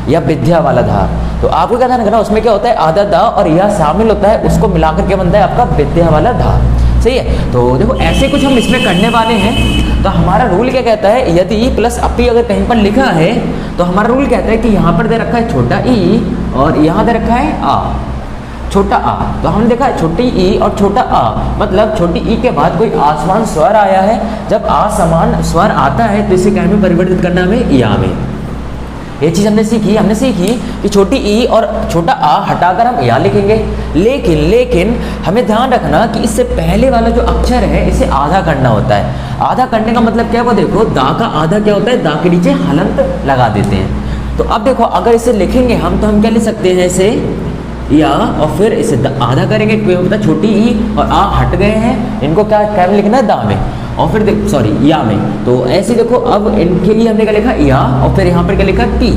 Speaker 1: या विद्या वाला धा, तो आपको क्या ध्यान रखना, उसमें क्या होता है आधा दा और या शामिल होता है, उसको मिलाकर क्या बनता है आपका विद्या वाला धा, सही है। तो देखो ऐसे कुछ हम इसमें करने वाले हैं। तो हमारा रूल क्या कहता है, यदि प्लस अपि अगर कहीं पर लिखा है तो हमारा रूल कहता है कि यहाँ पर दे रखा है छोटा ई और यहाँ दे रखा है आ, छोटा आ। तो हमने देखा है छोटी ई और छोटा आ, मतलब छोटी ई के बाद कोई आसमान स्वर आया है, जब आ समान स्वर आता है तो इसे क्या में परिवर्तित करना हमें या में। ये चीज़ हमने सीखी कि छोटी ई और छोटा आ हटाकर हम या लिखेंगे, लेकिन हमें ध्यान रखना कि इससे पहले वाला जो अक्षर है इसे आधा करना होता है। आधा करने का मतलब क्या है, वो देखो दा का आधा क्या होता है, दा के नीचे हलंत लगा देते हैं। तो अब देखो अगर इसे लिखेंगे हम तो हम क्या लिख सकते हैं इसे या, और फिर इसे आधा करेंगे, मतलब छोटी ई और आ हट गए हैं, इनको क्या में लिखना है दा में, और फिर सॉरी या में। तो ऐसे देखो अब इनके लिए हमने क्या लिखा या, और फिर यहाँ पर क्या लिखा टी।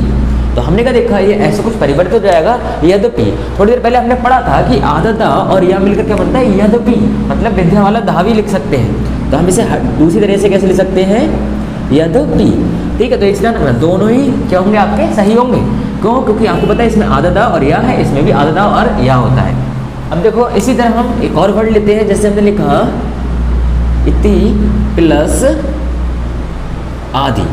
Speaker 1: तो हमने क्या देखा ये ऐसे कुछ परिवर्तित हो जाएगा यद्यपि। थोड़ी देर पहले हमने पढ़ा था कि आधा दा और या मिलकर क्या बनता है यद्यपि, मतलब विद्या वाला धा भी लिख सकते हैं। तो हम इसे दूसरी तरह से कैसे लिख सकते हैं यद्यपि, ठीक है। तो इसलिए दोनों ही क्या होंगे आपके सही होंगे, क्यों, क्योंकि आपको पता है इसमें आधा दा और या है, इसमें भी आधा दा और या होता है। अब देखो इसी तरह हम एक और वर्ड लेते हैं, जैसे हमने लिखा इति प्लस आदि,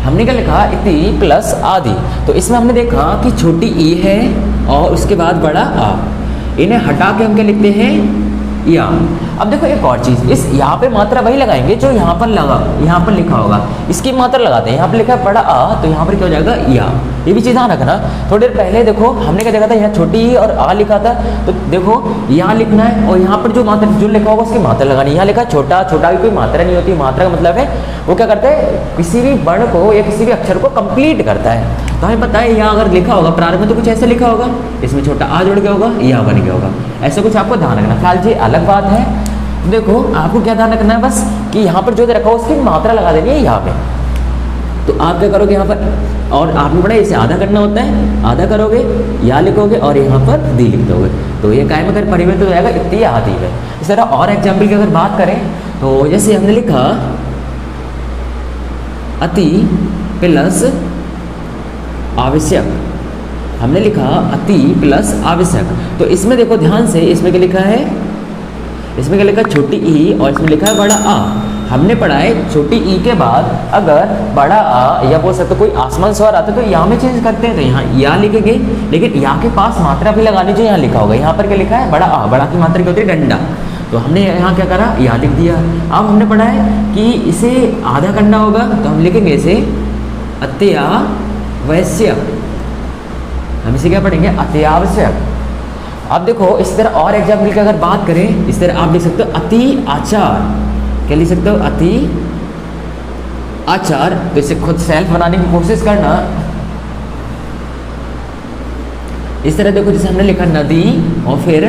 Speaker 1: हमने क्या लिखा इति प्लस आदि। तो इसमें हमने देखा कि छोटी ई है और उसके बाद बड़ा आ, इन्हें हटा के हम क्या लिखते हैं या। अब देखो एक और चीज़, इस यहाँ पे मात्रा वही लगाएंगे जो यहाँ पर लिखा होगा, इसकी मात्रा लगाते हैं। यहाँ पर लिखा है बड़ा आ, तो यहाँ पर क्या हो जाएगा या। ये भी चीज़ ध्यान रखना। थोड़ी देर पहले देखो हमने क्या देखा था, यहाँ छोटी ई और आ लिखा था, तो देखो यहाँ लिखना है और यहाँ पर जो मात्रा जो लिखा होगा उसकी मात्रा लगानी। यहाँ लिखा छोटा, छोटा की कोई मात्रा नहीं होती। मात्रा का मतलब है वो क्या करता है, किसी भी वर्ण को या किसी भी अक्षर को कंप्लीट करता है। तो हमें पता है यहाँ अगर लिखा होगा प्रारंभ में तो कुछ ऐसे लिखा होगा, इसमें छोटा आ जुड़ गया होगा, या बन गया होगा, ऐसा कुछ आपको ध्यान रखना। फिलहाल जी अलग बात है, देखो आपको क्या ध्यान रखना है बस कि यहाँ पर जो रखा हो उसकी मात्रा लगा देनी है यहाँ पे। तो आप क्या करोगे यहाँ पर, और आपने पढ़ा इसे आधा करना होता है, आधा करोगे या लिखोगे और यहाँ पर दी लिख दोगे, तो ये कायम अगर परिवर्तित हो जाएगा इतनी आधी है। इस तरह और एग्जाम्पल की अगर बात करें तो जैसे हमने लिखा अति प्लस आवश्यक, हमने लिखा अति प्लस आवश्यक। तो इसमें देखो ध्यान से, इसमें क्या लिखा है, इसमें क्या लिखा छोटी ई और इसमें लिखा है बड़ा आ। हमने पढ़ा है छोटी ई के बाद अगर बड़ा आ या बोल सकते कोई आसमान स्वर आता है तो यहाँ में चेंज करते हैं, तो यहाँ या लिखेंगे, लेकिन यहाँ के पास मात्रा भी लगानी जो यहाँ लिखा होगा। यहाँ पर क्या लिखा है बड़ा आ, बड़ा की मात्रा क्या होती है डंडा, तो हमने यहाँ क्या करा या लिख दिया। अब हमने पढ़ा है कि इसे आधा करना होगा, तो हम लिखेंगे इसे अत्यावश्यक, हम इसे क्या पढ़ेंगे अत्यावश्यक। अब देखो इस तरह और एग्जाम्पल की अगर बात करें, इस तरह आप लिख सकते हो अति आचार, क्या लिख सकते हो अति आचार। तो इसे खुद सेल्फ बनाने की कोशिश करना। इस तरह देखो जैसे हमने लिखा नदी और फिर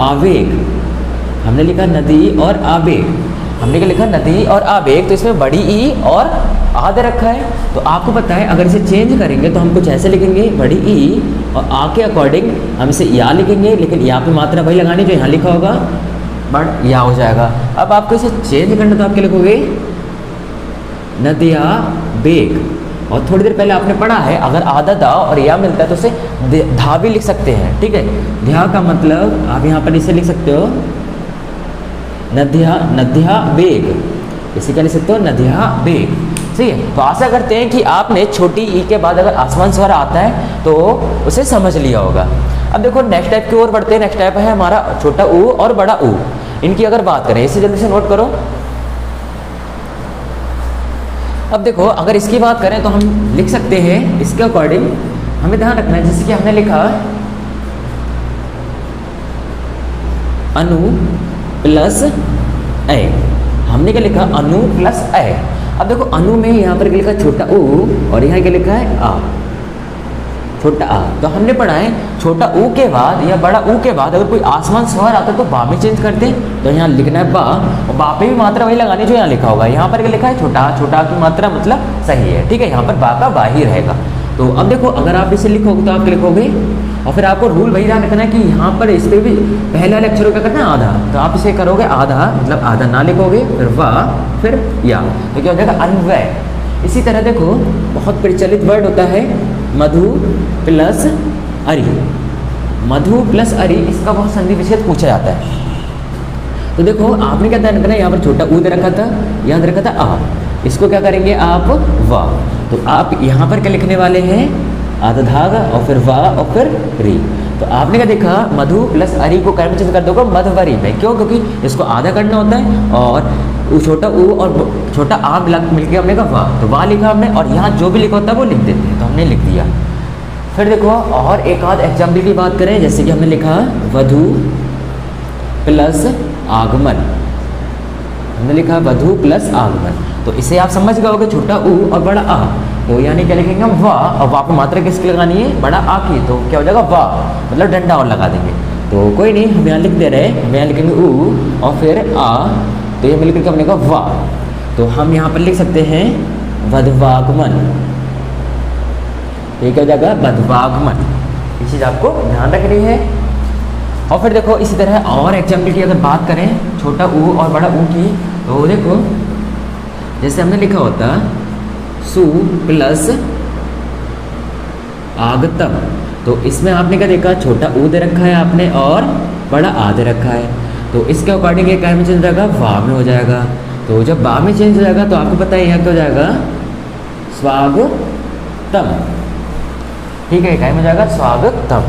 Speaker 1: आवेग, हमने लिखा नदी और आवेग, हमने क्या लिखा नदी और आवेग। तो इसमें बड़ी ई और आ दे रखा है, तो आपको पता है अगर इसे चेंज करेंगे तो हम कुछ ऐसे लिखेंगे बड़ी ई और आ के अकॉर्डिंग हम इसे या लिखेंगे, लेकिन यहाँ पे मात्रा वही लगानी जो यहाँ लिखा होगा, बट या हो जाएगा। अब आपको इसे चेंज करना तो आप क्या लिखोगे नदिया बेग। और थोड़ी देर पहले आपने पढ़ा है अगर आधा दा और या मिलता है तो उसे धा भी लिख सकते हैं, ठीक है। ध्या का मतलब आप यहाँ पर इसे लिख सकते हो नद्या बेग, इसे क्या लिख सकते हो नद्या बेग, ठीक है। तो आशा करते हैं कि आपने छोटी ई के बाद अगर आसमान स्वर आता है तो उसे समझ लिया होगा। अब देखो नेक्स्ट टाइप की ओर बढ़ते हैं। नेक्स्ट टाइप है हमारा छोटा ऊ और बड़ा ऊ। इनकी अगर बात करें, इसे जल्दी से नोट करो। अब देखो अगर इसकी बात करें तो हम लिख सकते हैं इसके अकॉर्डिंग, हमें ध्यान रखना है जैसे कि हमने लिखा अनु प्लस ए, हमने क्या लिखा अनु प्लस ए। अब देखो अनु में यहाँ पर क्या लिखा छोटा ऊ और यहाँ क्या लिखा है आ, छोटा आ। तो हमने पढ़ा है छोटा ऊ के बाद या बड़ा ऊ के बाद अगर कोई आसमान स्वर आता है तो बा में चेंज करते हैं। तो यहाँ लिखना है बा, और बा पे भी मात्रा वही लगानी जो यहाँ लिखा होगा। यहाँ पर क्या लिखा है छोटा आ, छोटा आ की मात्रा मतलब सही है, ठीक है। यहाँ पर बा का बा ही रहेगा। तो अब देखो अगर आप इसे लिखोगे तो आप लिखोगे, और फिर आपको रूल वही ध्यान रखना है कि यहाँ पर इस पर भी पहले वाले अक्षरों का करना है आधा। तो आप इसे करोगे आधा, मतलब आधा ना लिखोगे, फिर वाह, फिर या, तो क्या हो जाएगा अन्वय। इसी तरह देखो बहुत प्रचलित वर्ड होता है मधु प्लस अरि। मधु प्लस अरि, इसका बहुत संधि विच्छेद पूछा जाता है। तो देखो आपने क्या ध्यान रखना है, यहाँ पर छोटा ऊ दे रखा था, यहाँ दे रखा था आ, इसको क्या करेंगे आप वाह। तो आप यहाँ पर क्या लिखने वाले हैं आधा धागा और फिर वाह और फिर री। तो आपने क्या देखा मधु प्लस अरि को कर्म चेंज कर दोगे मधवरी में, क्यों? क्योंकि इसको आधा करना होता है और छोटा ऊ और छोटा आ मिलकर हमने कहा वाह, तो वाह लिखा हमने, और यहाँ जो भी लिखा होता है वो लिख देते हैं, तो हमने लिख दिया। फिर देखो और एक आध एग्जाम्पल की बात करें, जैसे कि हमने लिखा वधु प्लस आगमन, हमने लिखा वधु प्लस आगमन। तो इसे आप समझ गए होगे छोटा ऊ और बड़ा आ, तो यानी क्या लिखेंगे हम वाह, और वाह को मात्रा किसकी लगानी है बड़ा आ की, तो क्या हो जाएगा वाह, मतलब डंडा और लगा देंगे। तो कोई नहीं, हम यहाँ लिख दे रहे हैं, हम यहाँ लिखेंगे ऊ और फिर आ, तो ये मिलकर हमने कहा वाह। तो हम यहाँ पर लिख सकते हैं वधवागमन, ये क्या हो जाएगा वधवागमन। ये चीज़ आपको ध्यान रखनी है। और फिर देखो इसी तरह और एग्जाम्पल की अगर बात करें छोटा ऊ और बड़ा ऊ की, तो देखो जैसे हमने लिखा होता सु प्लस आगतम, तो इसमें आपने क्या देखा छोटा ऊ दे रखा है आपने और बड़ा आ दे रखा है। तो इसके अकॉर्डिंग ये क्या में चेंज हो जाएगा वाह में हो जाएगा। तो जब वाह में चेंज हो जाएगा तो आपको पता है यहाँ क्या हो जाएगा स्वागतम, ठीक है, क्या में हो जाएगा स्वागतम।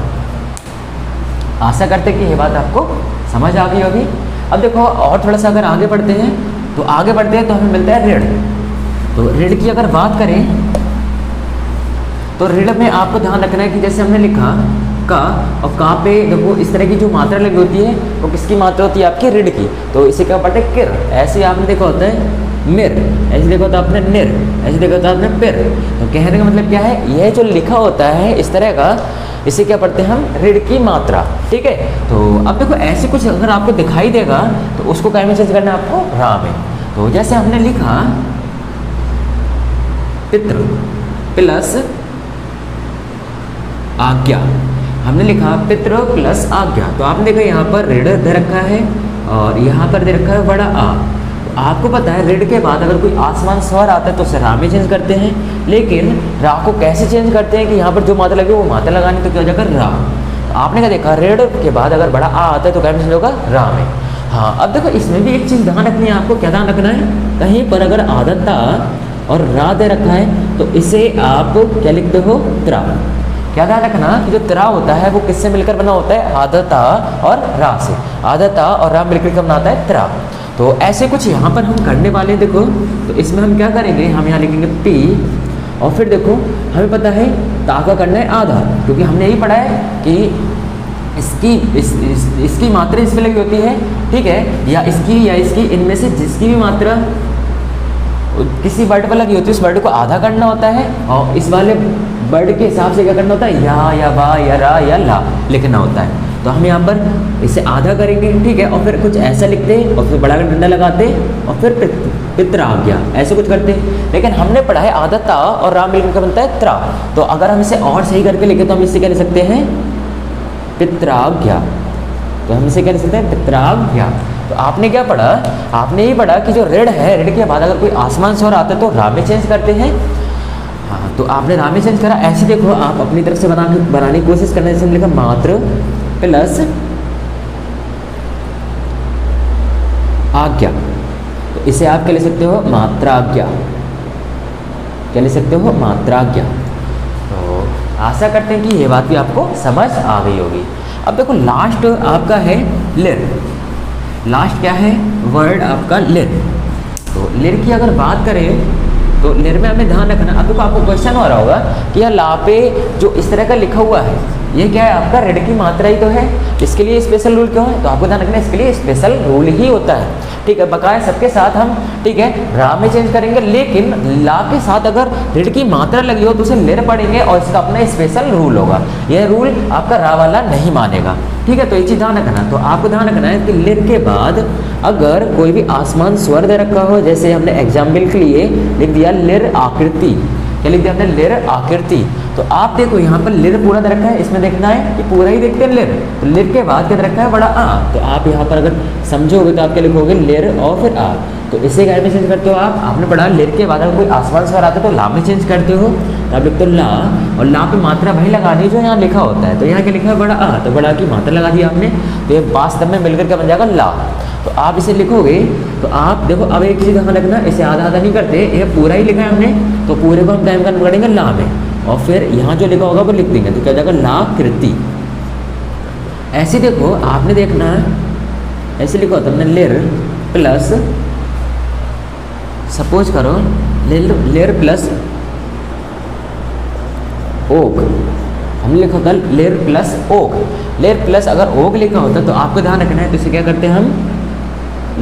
Speaker 1: आशा करते कि ये बात आपको समझ आ गई होगी। अब देखो और थोड़ा सा अगर आगे बढ़ते हैं, तो आगे बढ़ते हैं तो हमें मिलता है ऋण। तो ऋण की अगर बात करें तो ऋण में आपको ध्यान रखना है कि जैसे हमने लिखा का, और का पे देखो इस तरह की जो मात्रा लगी होती है वो किसकी मात्रा होती है आपकी ऋण की। तो इसे क्या पढ़ते हैं किर, ऐसे आपने देखा होता है मिर, ऐसे देखा होता है आपने निर, ऐसे देखा होता है आपने पिर। तो कहने का मतलब क्या है, यह जो लिखा होता है इस तरह का, इसे क्या पढ़ते हैं हम ऋण की मात्रा, ठीक है। तो अब देखो ऐसे कुछ अगर आपको दिखाई देगा तो उसको क्या में चेंज करना है आपको रा में। तो जैसे हमने लिखा पितृ प्लस आज्ञा, हमने लिखा पितृ प्लस आज्ञा, तो आपने देखा यहाँ पर ऋण दे रखा है और यहाँ पर दे रखा है बड़ा आ। तो आपको पता है ऋण के बाद अगर कोई आसमान स्वर आता है तो उसे रा में चेंज करते हैं, लेकिन रा को कैसे चेंज करते हैं कि यहाँ पर जो मात्रा लगे वो मात्रा लगानी, तो क्या हो जाएगा रा। तो आपने क्या देखा ऋण के बाद अगर बड़ा आ आता है तो क्या चेंज होगा रा में। हाँ अब देखो इसमें भी एक चीज़ ध्यान रखनी है आपको, क्या ध्यान रखना है, कहीं पर अगर आदता और रा दे रखा है तो इसे आप क्या लिखते हो त्रा। क्या ध्यान रखना कि जो त्रा होता है वो किससे मिलकर बना होता है आदता और रा से, आदता और रा मिलकर बनाता है त्रा। तो ऐसे कुछ यहाँ पर हम करने वाले देखो, तो इसमें हम क्या करेंगे, हम यहाँ लिखेंगे पी, और फिर देखो हमें पता है ता का करना है आधा, क्योंकि हमने यही पढ़ा है कि इसकी मात्रा इस पर लगी होती है, ठीक है, या इसकी इनमें से जिसकी भी मात्रा किसी वर्ड पर लगी होती है उस वर्ड को आधा करना होता है, और इस वाले वर्ड के हिसाब से क्या करना होता है या वा या रा या ला लिखना होता है। तो हम यहाँ पर इसे आधा करेंगे, ठीक है, और फिर कुछ ऐसा लिखते हैं और फिर बड़ा डंडा लगाते और फिर पित्र आ गया, ऐसे कुछ करते हैं। लेकिन हमने पढ़ा है आधा ता और रा मिलकर बनता है त्रा। तो अगर हम इसे और सही करके लिखे तो हम इससे क्या लिख सकते हैं पित्राज्ञा। तो हम इसे क्या लिख सकते हैं पित्राज्ञा। तो आपने क्या पढ़ा, आपने ये पढ़ा कि जो ऋण है, ऋण के बाद अगर कोई आसमान स्वर आता है तो रा में चेंज करते हैं। हाँ तो आपने रा में चेंज करा, ऐसे देखो आप अपनी तरफ से बनाने की कोशिश करना। जैसे हमने लिखा मात्र प्लस आज्ञा, तो इसे आप क्या ले सकते हो मात्राज्ञा, क्या ले सकते हो मात्राज्ञा। तो आशा करते हैं कि ये बात भी आपको समझ आ गई होगी। अब देखो लास्ट आपका है लिर। लास्ट क्या है वर्ड आपका लिर। तो लिर की अगर बात करें तो लिर में हमें ध्यान रखना। अब देखो आपको क्वेश्चन हो रहा होगा कि यार ला पे जो इस तरह का लिखा हुआ है ये क्या है आपका ऋण की मात्रा ही तो है, इसके लिए स्पेशल रूल क्यों है, तो आपको ध्यान रखना है इसके लिए स्पेशल रूल ही होता है। ठीक है, बकाया सबके साथ हम ठीक है रा में चेंज करेंगे, लेकिन ला के साथ अगर ऋण की मात्रा लगी हो तो उसे लिर पढ़ेंगे और इसका अपना स्पेशल रूल होगा। यह रूल आपका रा वाला नहीं मानेगा। ठीक है, तो ये चीज़ ध्यान रखना। तो आपको ध्यान रखना है कि लिर के बाद अगर कोई भी आसमान स्वर दे रखा हो, जैसे हमने एग्जाम्पल के लिए लिख दिया लिर आकृति, क्या लिख दिया हमने लिर आकृति, तो आप देखो यहाँ पर लिर पूरा दे रखा है, इसमें देखना है कि पूरा ही देखते हैं लिर, तो लिर के बाद क्या दे रखा है बड़ा आ, तो आप यहाँ पर अगर समझोगे तो आप क्या लिखोगे लिर और फिर आ। तो इसे क्या में चेंज करते हो आप, आपने पढ़ा लिर के बाद अगर कोई आसमान स्वर आता है तो ला में चेंज करते हो, तो आप लिखते हो ला, और ला पे मात्रा वही लगानी जो यहाँ लिखा होता है। तो यहाँ क्या लिखा है बड़ा आ, तो बड़ा की मात्रा लगा दी आपने, तो ये वास्तव में मिलकर क्या बन जाएगा ला। तो आप इसे लिखोगे तो आप देखो अब एक चीज़ ध्यान रखना, इसे आधा आधा नहीं करते, ये पूरा ही लिखा है हमने, तो पूरे को हम टाइम कन्वर्ट करेंगे ला में, और फिर यहाँ जो लिखा होगा वो लिख देंगे, तो क्या जाएगा ला कृति। ऐसे देखो आपने देखना ऐसे लिखा होता हमने लिर प्लस, सपोज करो लिर प्लस ओक, हमने लिखा होता लिर प्लस ओक, लिर प्लस अगर ओक लिखा होता तो आपको ध्यान रखना है, तो इसे क्या करते हैं हम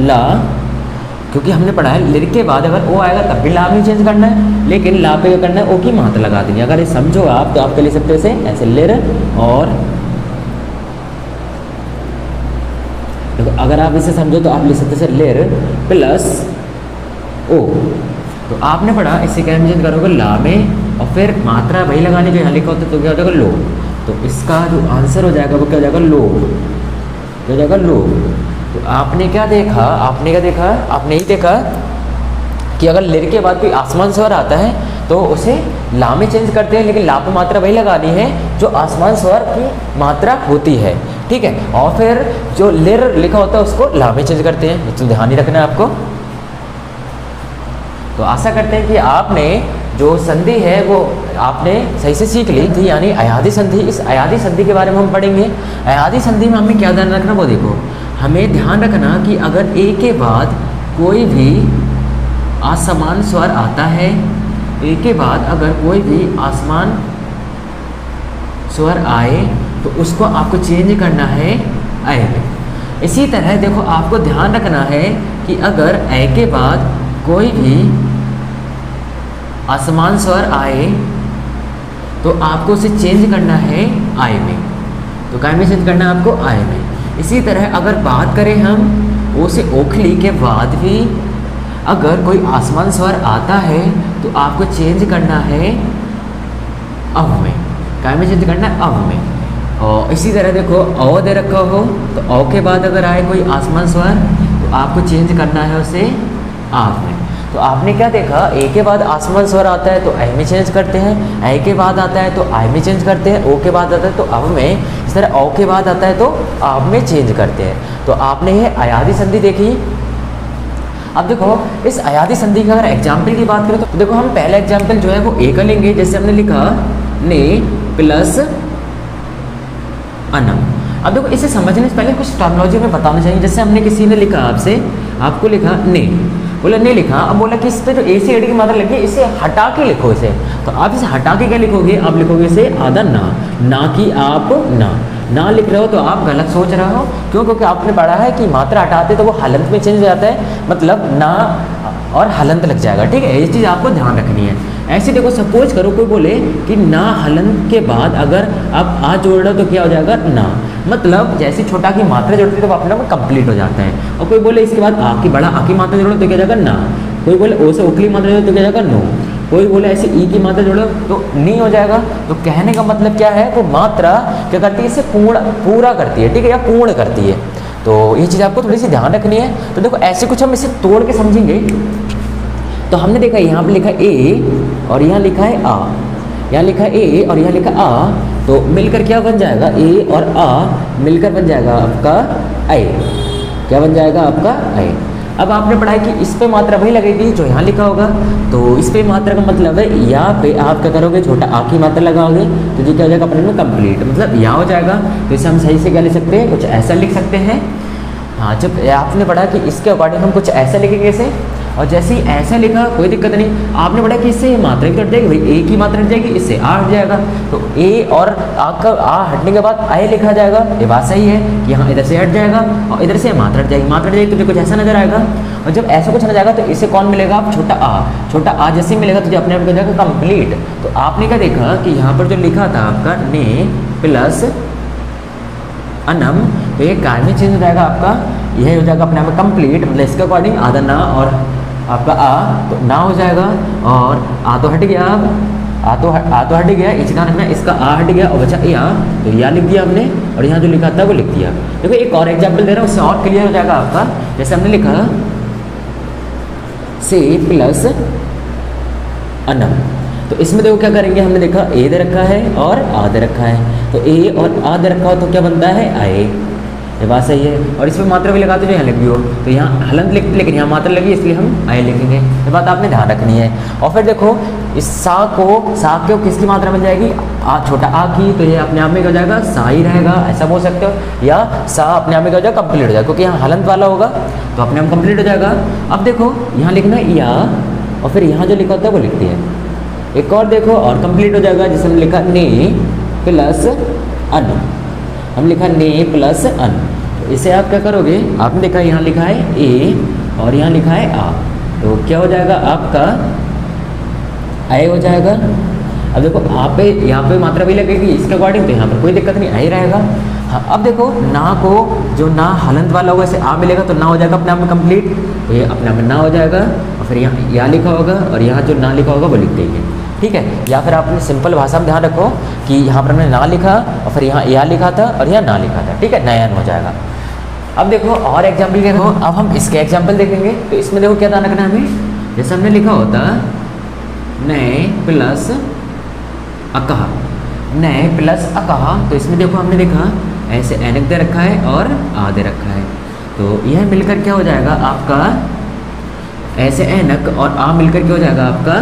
Speaker 1: ला, क्योंकि हमने पढ़ा है लिर के बाद अगर ओ आएगा तब भी ला में चेंज करना है, लेकिन ला पे क्या करना है ओ की मात्रा लगा देनी। अगर ये समझो आप तो आप क्या लिख सकते हो ऐसे लिर, और देखो अगर आप इसे समझो तो आप लिख सकते हैं लिर प्लस ओ, तो आपने पढ़ा इसे क्या चेंज करोगे ला में, और फिर मात्रा वही लगानी जो यहाँ लिखा होता है, तो क्या हो जाएगा लो, तो इसका जो आंसर हो जाएगा वो क्या हो जाएगा लो, क्या हो जाएगा लो। तो आपने क्या देखा, आपने क्या देखा, आपने ही देखा कि अगर लिर के बाद कोई आसमान स्वर आता है तो उसे ला में चेंज करते हैं, लेकिन ला पे मात्रा वही लगानी है जो आसमान स्वर की मात्रा होती है। ठीक है, और फिर जो लिर लिखा होता है उसको ला में चेंज करते हैं, तो ध्यान ही रखना है आपको। तो आशा करते हैं कि आपने जो संधि है वो आपने सही से सीख ली थी, यानी अयादी संधि। इस अयादी संधि के बारे में हम पढ़ेंगे। अयादी संधि में हमें क्या ध्यान रखना वो देखो, हमें ध्यान रखना कि अगर ए के बाद कोई भी असमान स्वर आता है, ए के बाद अगर कोई भी आसमान स्वर आए तो उसको आपको चेंज करना है ए में। इसी तरह देखो आपको ध्यान रखना है कि अगर ए के बाद कोई भी असमान स्वर आए तो आपको उसे चेंज करना है आय में, तो काय में चेंज करना है आपको आय में। इसी तरह अगर बात करें हम ओ से ओखली के बाद भी अगर कोई आसमान स्वर आता है तो आपको चेंज करना है अव में, काय में चेंज करना है अव में। और इसी तरह देखो औ दे रखा हो तो औ के बाद अगर आए कोई आसमान स्वर तो आपको चेंज करना है उसे आव में। तो आपने क्या देखा, ए के बाद आसमान स्वर आता है तो ऐ में चेंज करते हैं, ऐ के बाद आता है तो आई में चेंज करते हैं, ओ के बाद आता है तो अव में, इस तरह औ के बाद आता है तो आव में चेंज करते हैं। तो आपने ये अयादी संधि देखी। अब देखो इस अयादी संधि की अगर एग्जाम्पल की बात करें तो देखो हम पहला एग्जाम्पल जो है वो ए का लेंगे, जैसे हमने लिखा ने प्लस अनम। अब देखो इसे समझने से पहले कुछ टर्मिनोलॉजी में बताना चाहिए। जैसे हमने किसी ने लिखा आपसे, आपको लिखा ने, बोला नहीं लिखा, अब बोला कि इस पे जो ए से एडी की मात्रा लगी है इसे हटा के लिखो इसे, तो आप इसे हटा के क्या लिखोगे, आप लिखोगे इसे आधा ना कि आप ना लिख रहे हो तो आप गलत सोच रहे हो। क्यों? क्योंकि आपने पढ़ा है कि मात्रा हटाते तो वो हलंत में चेंज हो जाता है, मतलब ना और हलंत लग जाएगा। ठीक है, ये चीज़ आपको ध्यान रखनी है। ऐसे देखो सपोज करो कोई बोले कि ना हलंत के बाद अगर आप आ जोड़ रहे हो तो क्या हो जाएगा ना, मतलब जैसे छोटा की मात्रा जोड़ती है तो अपने आप कंप्लीट हो जाता है। और कोई बोले इसके बाद आ की बड़ा आ की मात्रा जोड़ो तो क्या जाएगा ना, कोई बोले ओ से ओखली मात्रा जोड़ो तो क्या जाएगा नो, कोई बोले ऐसे ई की मात्रा जोड़ो तो नी हो जाएगा। तो कहने का मतलब क्या है, वो मात्रा क्या करती है, इसे पूरा करती है। ठीक है, या पूर्ण करती है। तो ये चीज़ आपको थोड़ी सी ध्यान रखनी है। तो देखो ऐसे कुछ हम इसे तोड़ के समझेंगे। तो हमने देखा यहाँ पे लिखा ए और यहाँ लिखा है आ, यहाँ लिखा है ए और यहाँ लिखा आ, तो मिलकर क्या बन जाएगा, ए और आ मिलकर बन जाएगा आपका ए। क्या बन जाएगा आपका ए। अब आपने पढ़ा है कि इस पे मात्रा वही लगेगी जो यहाँ लिखा होगा, तो इस पे मात्रा का मतलब है यहाँ पे आप क्या करोगे, छोटा आ की मात्रा लगाओगे तो ये क्या हो जाएगा अपने में कंप्लीट, मतलब यहाँ हो जाएगा। तो इसे हम सही से क्या लिख सकते हैं, कुछ ऐसा लिख सकते हैं। हाँ, जब आपने पढ़ा कि इसके अकॉर्डिंग हम कुछ ऐसा लिखेंगे इसे, और जैसे ही ऐसा लिखा कोई दिक्कत नहीं, आपने पढ़ा कि इससे मात्रा भी हट जाएगी, भाई ए की मात्रा हट जाएगी, इससे आ हट जाएगा, तो ए और आ का आ हटने के बाद आए लिखा जाएगा। ये बात सही है कि हाँ इधर से हट जाएगा और इधर से मात्रा हट जाएगी, मात्रा हट जाएगी तो कुछ ऐसा नजर आएगा। और जब ऐसा कुछ नजर आएगा तो इसे कौन मिलेगा, आप छोटा आ जैसे ही मिलेगा तो अपने आप हो जाएगा कंप्लीट। तो आपने क्या देखा कि यहाँ पर जो लिखा था आपका ने प्लस अनम, तो ये काय में चेंज हो जाएगा आपका, यह हो जाएगा अपने आप में कंप्लीट, मतलब इसके अकॉर्डिंग आधा ना और आपका आ तो ना हो जाएगा, और आ तो हट गया, आ तो हट गया, इसी कारण रखना, इसका आ हट गया और बचा या, तो या लिख दिया हमने और यहाँ जो लिखा था वो लिख दिया। देखो एक और एग्जाम्पल दे रहा हूँ, उससे और क्लियर हो जाएगा आपका। जैसे हमने लिखा से प्लस अनम, तो इसमें देखो क्या करेंगे, हमने देखा ए दे रखा है और आ दे रखा है, तो ए और आ दे रखा हो तो क्या बनता है आए, ये बात सही है। और इसमें मात्रा भी लगाते जो यहाँ लिख हो, तो यहाँ हलंत लिखते लेकिन यहाँ मात्रा लगी इसलिए हम आए लिखेंगे, ये बात आपने ध्यान रखनी है। और फिर देखो इस सा को किसकी मात्रा मिल जाएगी, आ छोटा आ की, तो ये अपने आप में क्या हो जाएगा सा ही रहेगा, ऐसा बोल सकते हो, या सा अपने आप में क्या हो जाएगा कंप्लीट हो जाएगा, क्योंकि यहाँ हलंत वाला होगा तो अपने आप कंप्लीट हो जाएगा। अब देखो यहाँ लिखना या और फिर यहाँ जो लिखा होता है वो लिखती है, एक और देखो और कंप्लीट हो जाएगा। जैसे हमने लिखा ने प्लस अन, हम लिखा ने प्लस अन, तो इसे आप क्या करोगे, आपने देखा यहाँ लिखा है ए और यहाँ लिखा है आ, तो क्या हो जाएगा आपका आए हो जाएगा। अब देखो आप पे यहाँ पे मात्रा भी लगेगी इसके अकॉर्डिंग, तो यहाँ पर कोई दिक्कत नहीं, आ ही रहेगा। हाँ अब देखो ना को जो ना हलंत वाला होगा इसे आ मिलेगा तो ना हो जाएगा अपने आप में कंप्लीट, तो ये अपने आप में ना हो जाएगा, और फिर यहाँ या लिखा होगा और यहाँ जो ना लिखा होगा वो लिख देंगे, ठीक है। या फिर आपने सिंपल भाषा में ध्यान रखो कि यहाँ पर हमने ना लिखा और फिर यहाँ या लिखा था और यहाँ ना लिखा था, ठीक है, नयन हो जाएगा। अब देखो और एग्जाम्पल देखो, अब हम इसके एग्जाम्पल देखेंगे, तो इसमें देखो क्या ध्यान रखना है हमें, जैसे हमने लिखा होता नए प्लस अकहा, नए प्लस अकहा, तो इसमें देखो हमने देखा ऐसे एनक दे रखा है और आ दे रखा है, तो यह मिलकर क्या हो जाएगा आपका ऐसे एनक और आ मिलकर क्या हो जाएगा आपका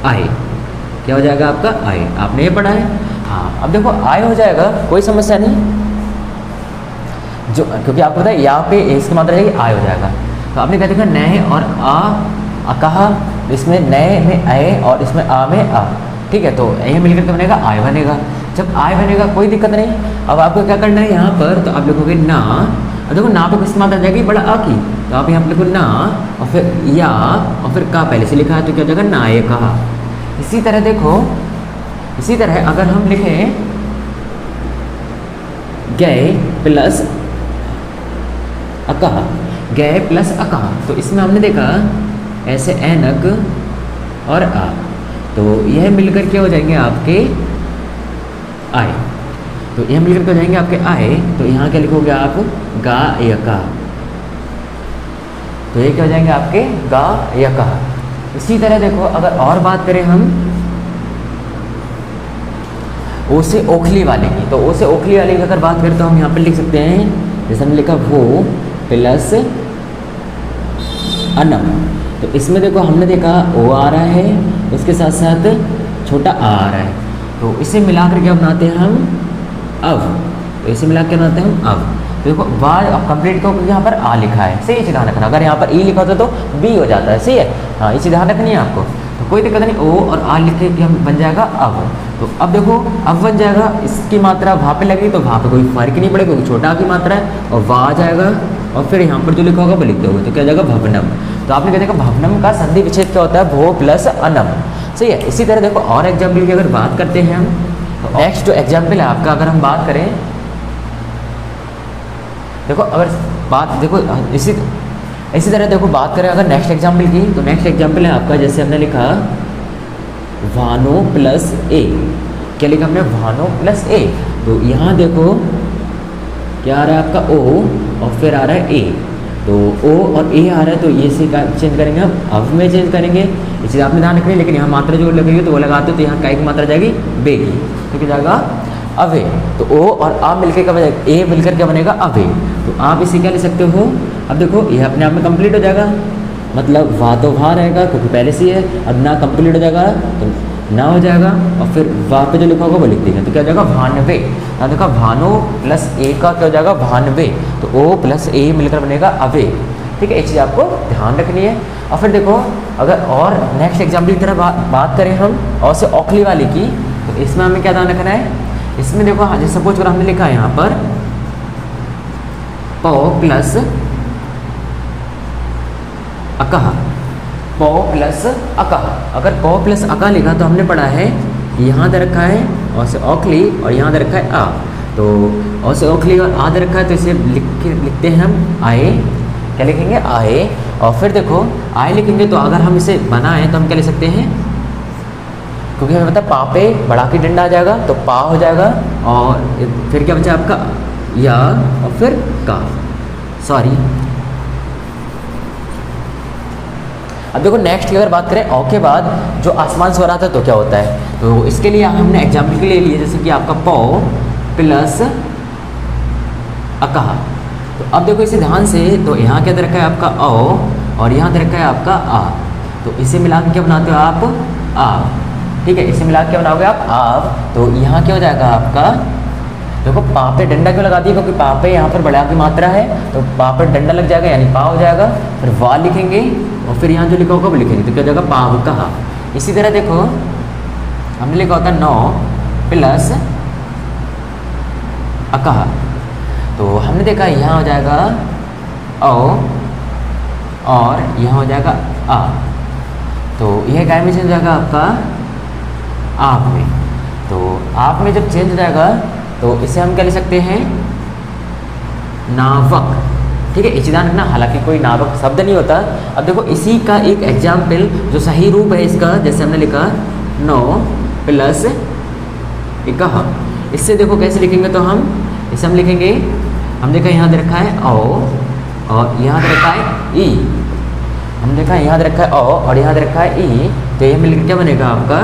Speaker 1: आए, क्या हो जाएगा आपका आए, आपने ये पढ़ा है। हाँ अब देखो आए हो जाएगा, कोई समस्या नहीं, जो क्योंकि आपको पता है यहाँ पे इसकी मात्रा जाएगी आए हो जाएगा। तो आपने क्या देखा नए और आ कहा, इसमें नए में आए और इसमें आ में आ, ठीक है, तो ये मिलकर क्या बनेगा आय बनेगा। जब आय बनेगा कोई दिक्कत नहीं। अब आपको क्या करना है यहाँ पर, तो आप लिखोगे ना, और देखो ना पे किसकी मात्रा जाएगी बड़ा आ की, तो आप यहाँ पर लिखो ना और फिर या और फिर का पहले से लिखा है तो क्या हो जाएगा ना ये कहा। इसी तरह देखो, इसी तरह अगर हम लिखें गए प्लस अकहा, गए प्लस अकहा, तो इसमें हमने देखा ऐसे एनक और आ, तो यह मिलकर क्या हो जाएंगे आपके आए, तो यह मिलकर क्या हो जाएंगे आपके आए। तो यहाँ क्या लिखोगे आप गा या का, तो ये क्या हो जाएंगे आपके गा या का। इसी तरह देखो अगर और बात करें हम ओ से ओखली वाले की, तो ओ से ओखली वाले की अगर बात करें तो हम यहाँ पर लिख सकते हैं, जैसे हमने लिखा वो प्लस अनम, तो इसमें देखो हमने देखा ओ आ रहा है, उसके साथ साथ छोटा आ रहा है, तो इसे मिलाकर क्या बनाते हैं हम अब, तो इसे मिला के बनाते हैं हम अब। तो देखो वार अब कंप्लीट क्योंकि यहाँ पर आ लिखा है, सही चीज़ ध्यान रखना, अगर यहाँ पर ई लिखा होता तो बी हो जाता है, सही है, हाँ इसे ध्यान रखनी है आपको। तो कोई दिक्कत नहीं, ओ और आ लिख के हम बन जाएगा अब। तो अब देखो अब बन जाएगा, इसकी मात्रा वहाँ पे लगी तो वहाँ पे कोई फर्क नहीं पड़ेगा क्योंकि छोटा की मात्रा है, और वह आ जाएगा और फिर यहाँ पर जो लिखा होगा वो लिख दोगे तो क्या जाएगा भवनम। तो आपने क्या देखा भवनम का संधि विच्छेद क्या होता है भो प्लस अनम, सही है। इसी तरह देखो और एग्जाम्पल की अगर बात करते हैं हम, तो नेक्स्ट जो एग्जाम्पल है आपका अगर हम बात करें, देखो अगर बात देखो इसी तरह देखो बात करें अगर नेक्स्ट एग्जाम्पल की, तो नेक्स्ट एग्जाम्पल है आपका जैसे हमने लिखा वानो प्लस ए, क्या लिखा हमने वानो प्लस ए, तो यहाँ देखो क्या आ रहा है आपका ओ और फिर आ रहा है ए, तो ओ और ए आ रहा है तो ये से चेंज करेंगे हम अब में चेंज करेंगे, इसे आपने ध्यान रखनी है। लेकिन यहाँ मात्रा जो लगेगी तो वो लगाते हो तो यहाँ काय की मात्रा जाएगी बे की, तो क्या जाएगा अवे, तो ओ और आ मिलकर क्या बनेगा ए मिलकर क्या बनेगा अवे, तो आप इसे क्या ले सकते हो। अब देखो यह अपने आप में कंप्लीट हो जाएगा, मतलब वाह तो वहाँ रहेगा क्योंकि पहले से है, अब ना कंप्लीट हो जाएगा तो ना हो जाएगा और फिर वहाँ पे जो लिखा होगा वो लिख देंगे, तो क्या हो जाएगा भानवे। यहाँ देखा भानो प्लस ए का क्या हो जाएगा भानवे, तो ओ प्लस ए मिलकर बनेगा अवे, ठीक है, ये चीज़ आपको ध्यान रखनी है। और फिर देखो अगर और नेक्स्ट एग्जाम्पल की तरह बात करें हम और से औखली वाली की, तो इसमें हमें क्या ध्यान रखना है, इसमें देखो जैसे सपोज अगर हमने लिखा है यहाँ पर प प्लस अकह, प प्लस अकह, अगर प प्लस अकह लिखा तो हमने पढ़ा है यहाँ दे रखा है और से औखली और यहाँ दे रखा है आ, तो और से औखली और आ दे रखा है, तो इसे लिखते हैं हम आए, क्या लिखेंगे आए। और फिर देखो आए लिखेंगे तो अगर हम इसे बनाएं तो हम क्या लिख सकते हैं, क्योंकि हमें पता है पा पे बड़ा की डंडा आ जाएगा तो पा हो जाएगा, और फिर क्या बचा आपका या और फिर का, सॉरी। अब देखो नेक्स्ट की अगर बात करें औ के बाद जो आसमान स्वर आता है तो क्या होता है, तो इसके लिए हमने एग्जाम्पल के लिए लिए जैसे कि आपका पौ प्लस अकहा। तो अब देखो इसे ध्यान से, तो यहाँ क्या दे रखा है आपका औ और यहाँ दे रखा है आपका आ, तो इसे मिला के क्या बनाते हो आप आ, ठीक है, इसे मिला के क्या बनाओगे आप आप। तो यहाँ क्या हो जाएगा आपका, देखो पा पे डंडा क्यों लगा दिया, क्योंकि पा पे यहाँ पर बड़ा की मात्रा है तो पा पर डंडा लग जाएगा यानी पा हो जाएगा, फिर वा लिखेंगे और फिर यहाँ जो लिखा होगा वो लिखेंगे तो क्या हो जाएगा पाव कहा। इसी तरह देखो हमने लिखा होता है 9 प्लस अकहा, तो हमने देखा यहाँ हो जाएगा औ और यहाँ हो जाएगा आ, तो यह काय में चेंज हो जाएगा आपका आप में। तो आप में जब चेंज हो जाएगा तो इसे हम क्या ले सकते हैं नावक, ठीक है, इसे ध्यान रखना, हालांकि कोई नावक शब्द नहीं होता। अब देखो इसी का एक एग्जाम्पल जो सही रूप है इसका, जैसे हमने लिखा 9 प्लस इकह, इससे देखो कैसे लिखेंगे, तो हम इसे हम लिखेंगे, हम देखा यहाँ दे रखा है ओ और यहाँ दे रखा है ई, हम देखा यहाँ दे रखा है ओ और यहाँ दे रखा है ई, तो ये मिलकर क्या बनेगा आपका,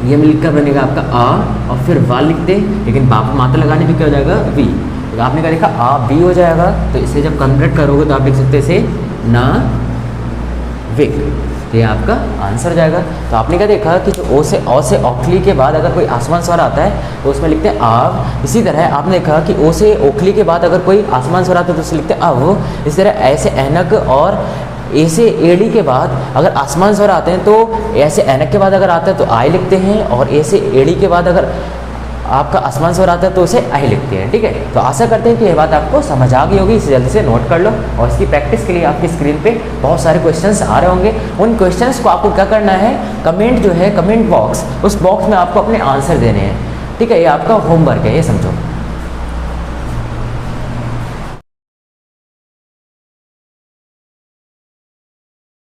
Speaker 1: ये मिलकर बनेगा आपका आ और फिर वा लिख दे, लेकिन बाप मात्रा लगाने पे क्या हो जाएगा वी, तो आपने क्या देखा आ वी हो जाएगा, तो इसे जब कन्वर्ट करोगे तो आप लिख सकते इसे ना विक, तो ये आपका आंसर हो जाएगा। तो आपने क्या देखा कि जो ओ से औखली के बाद अगर कोई आसमान स्वर आता है तो उसमें लिखते हैं आव। इसी तरह आपने देखा कि ओ से ओखली के बाद अगर कोई आसमान स्वर आता है तो उसमें लिखते हैं अव। इसी तरह ऐसे ऐनक और ए से एड़ी के बाद अगर आसमान स्वर आते हैं तो ऐसे ऐनक के बाद अगर आता है तो आई लिखते हैं, और ए से एड़ी के बाद अगर आपका आसमान स्वर आता है तो उसे आई लिखते हैं, ठीक है। तो आशा करते हैं कि यह बात आपको समझ आ गई होगी, इसे जल्दी से नोट कर लो। और इसकी प्रैक्टिस के लिए आपकी स्क्रीन पे बहुत सारे क्वेश्चंस आ रहे होंगे, उन क्वेश्चंस को आपको क्या करना है, कमेंट जो है कमेंट बॉक्स, उस बॉक्स में आपको अपने आंसर देने हैं, ठीक है, ये आपका होमवर्क है, ये समझो।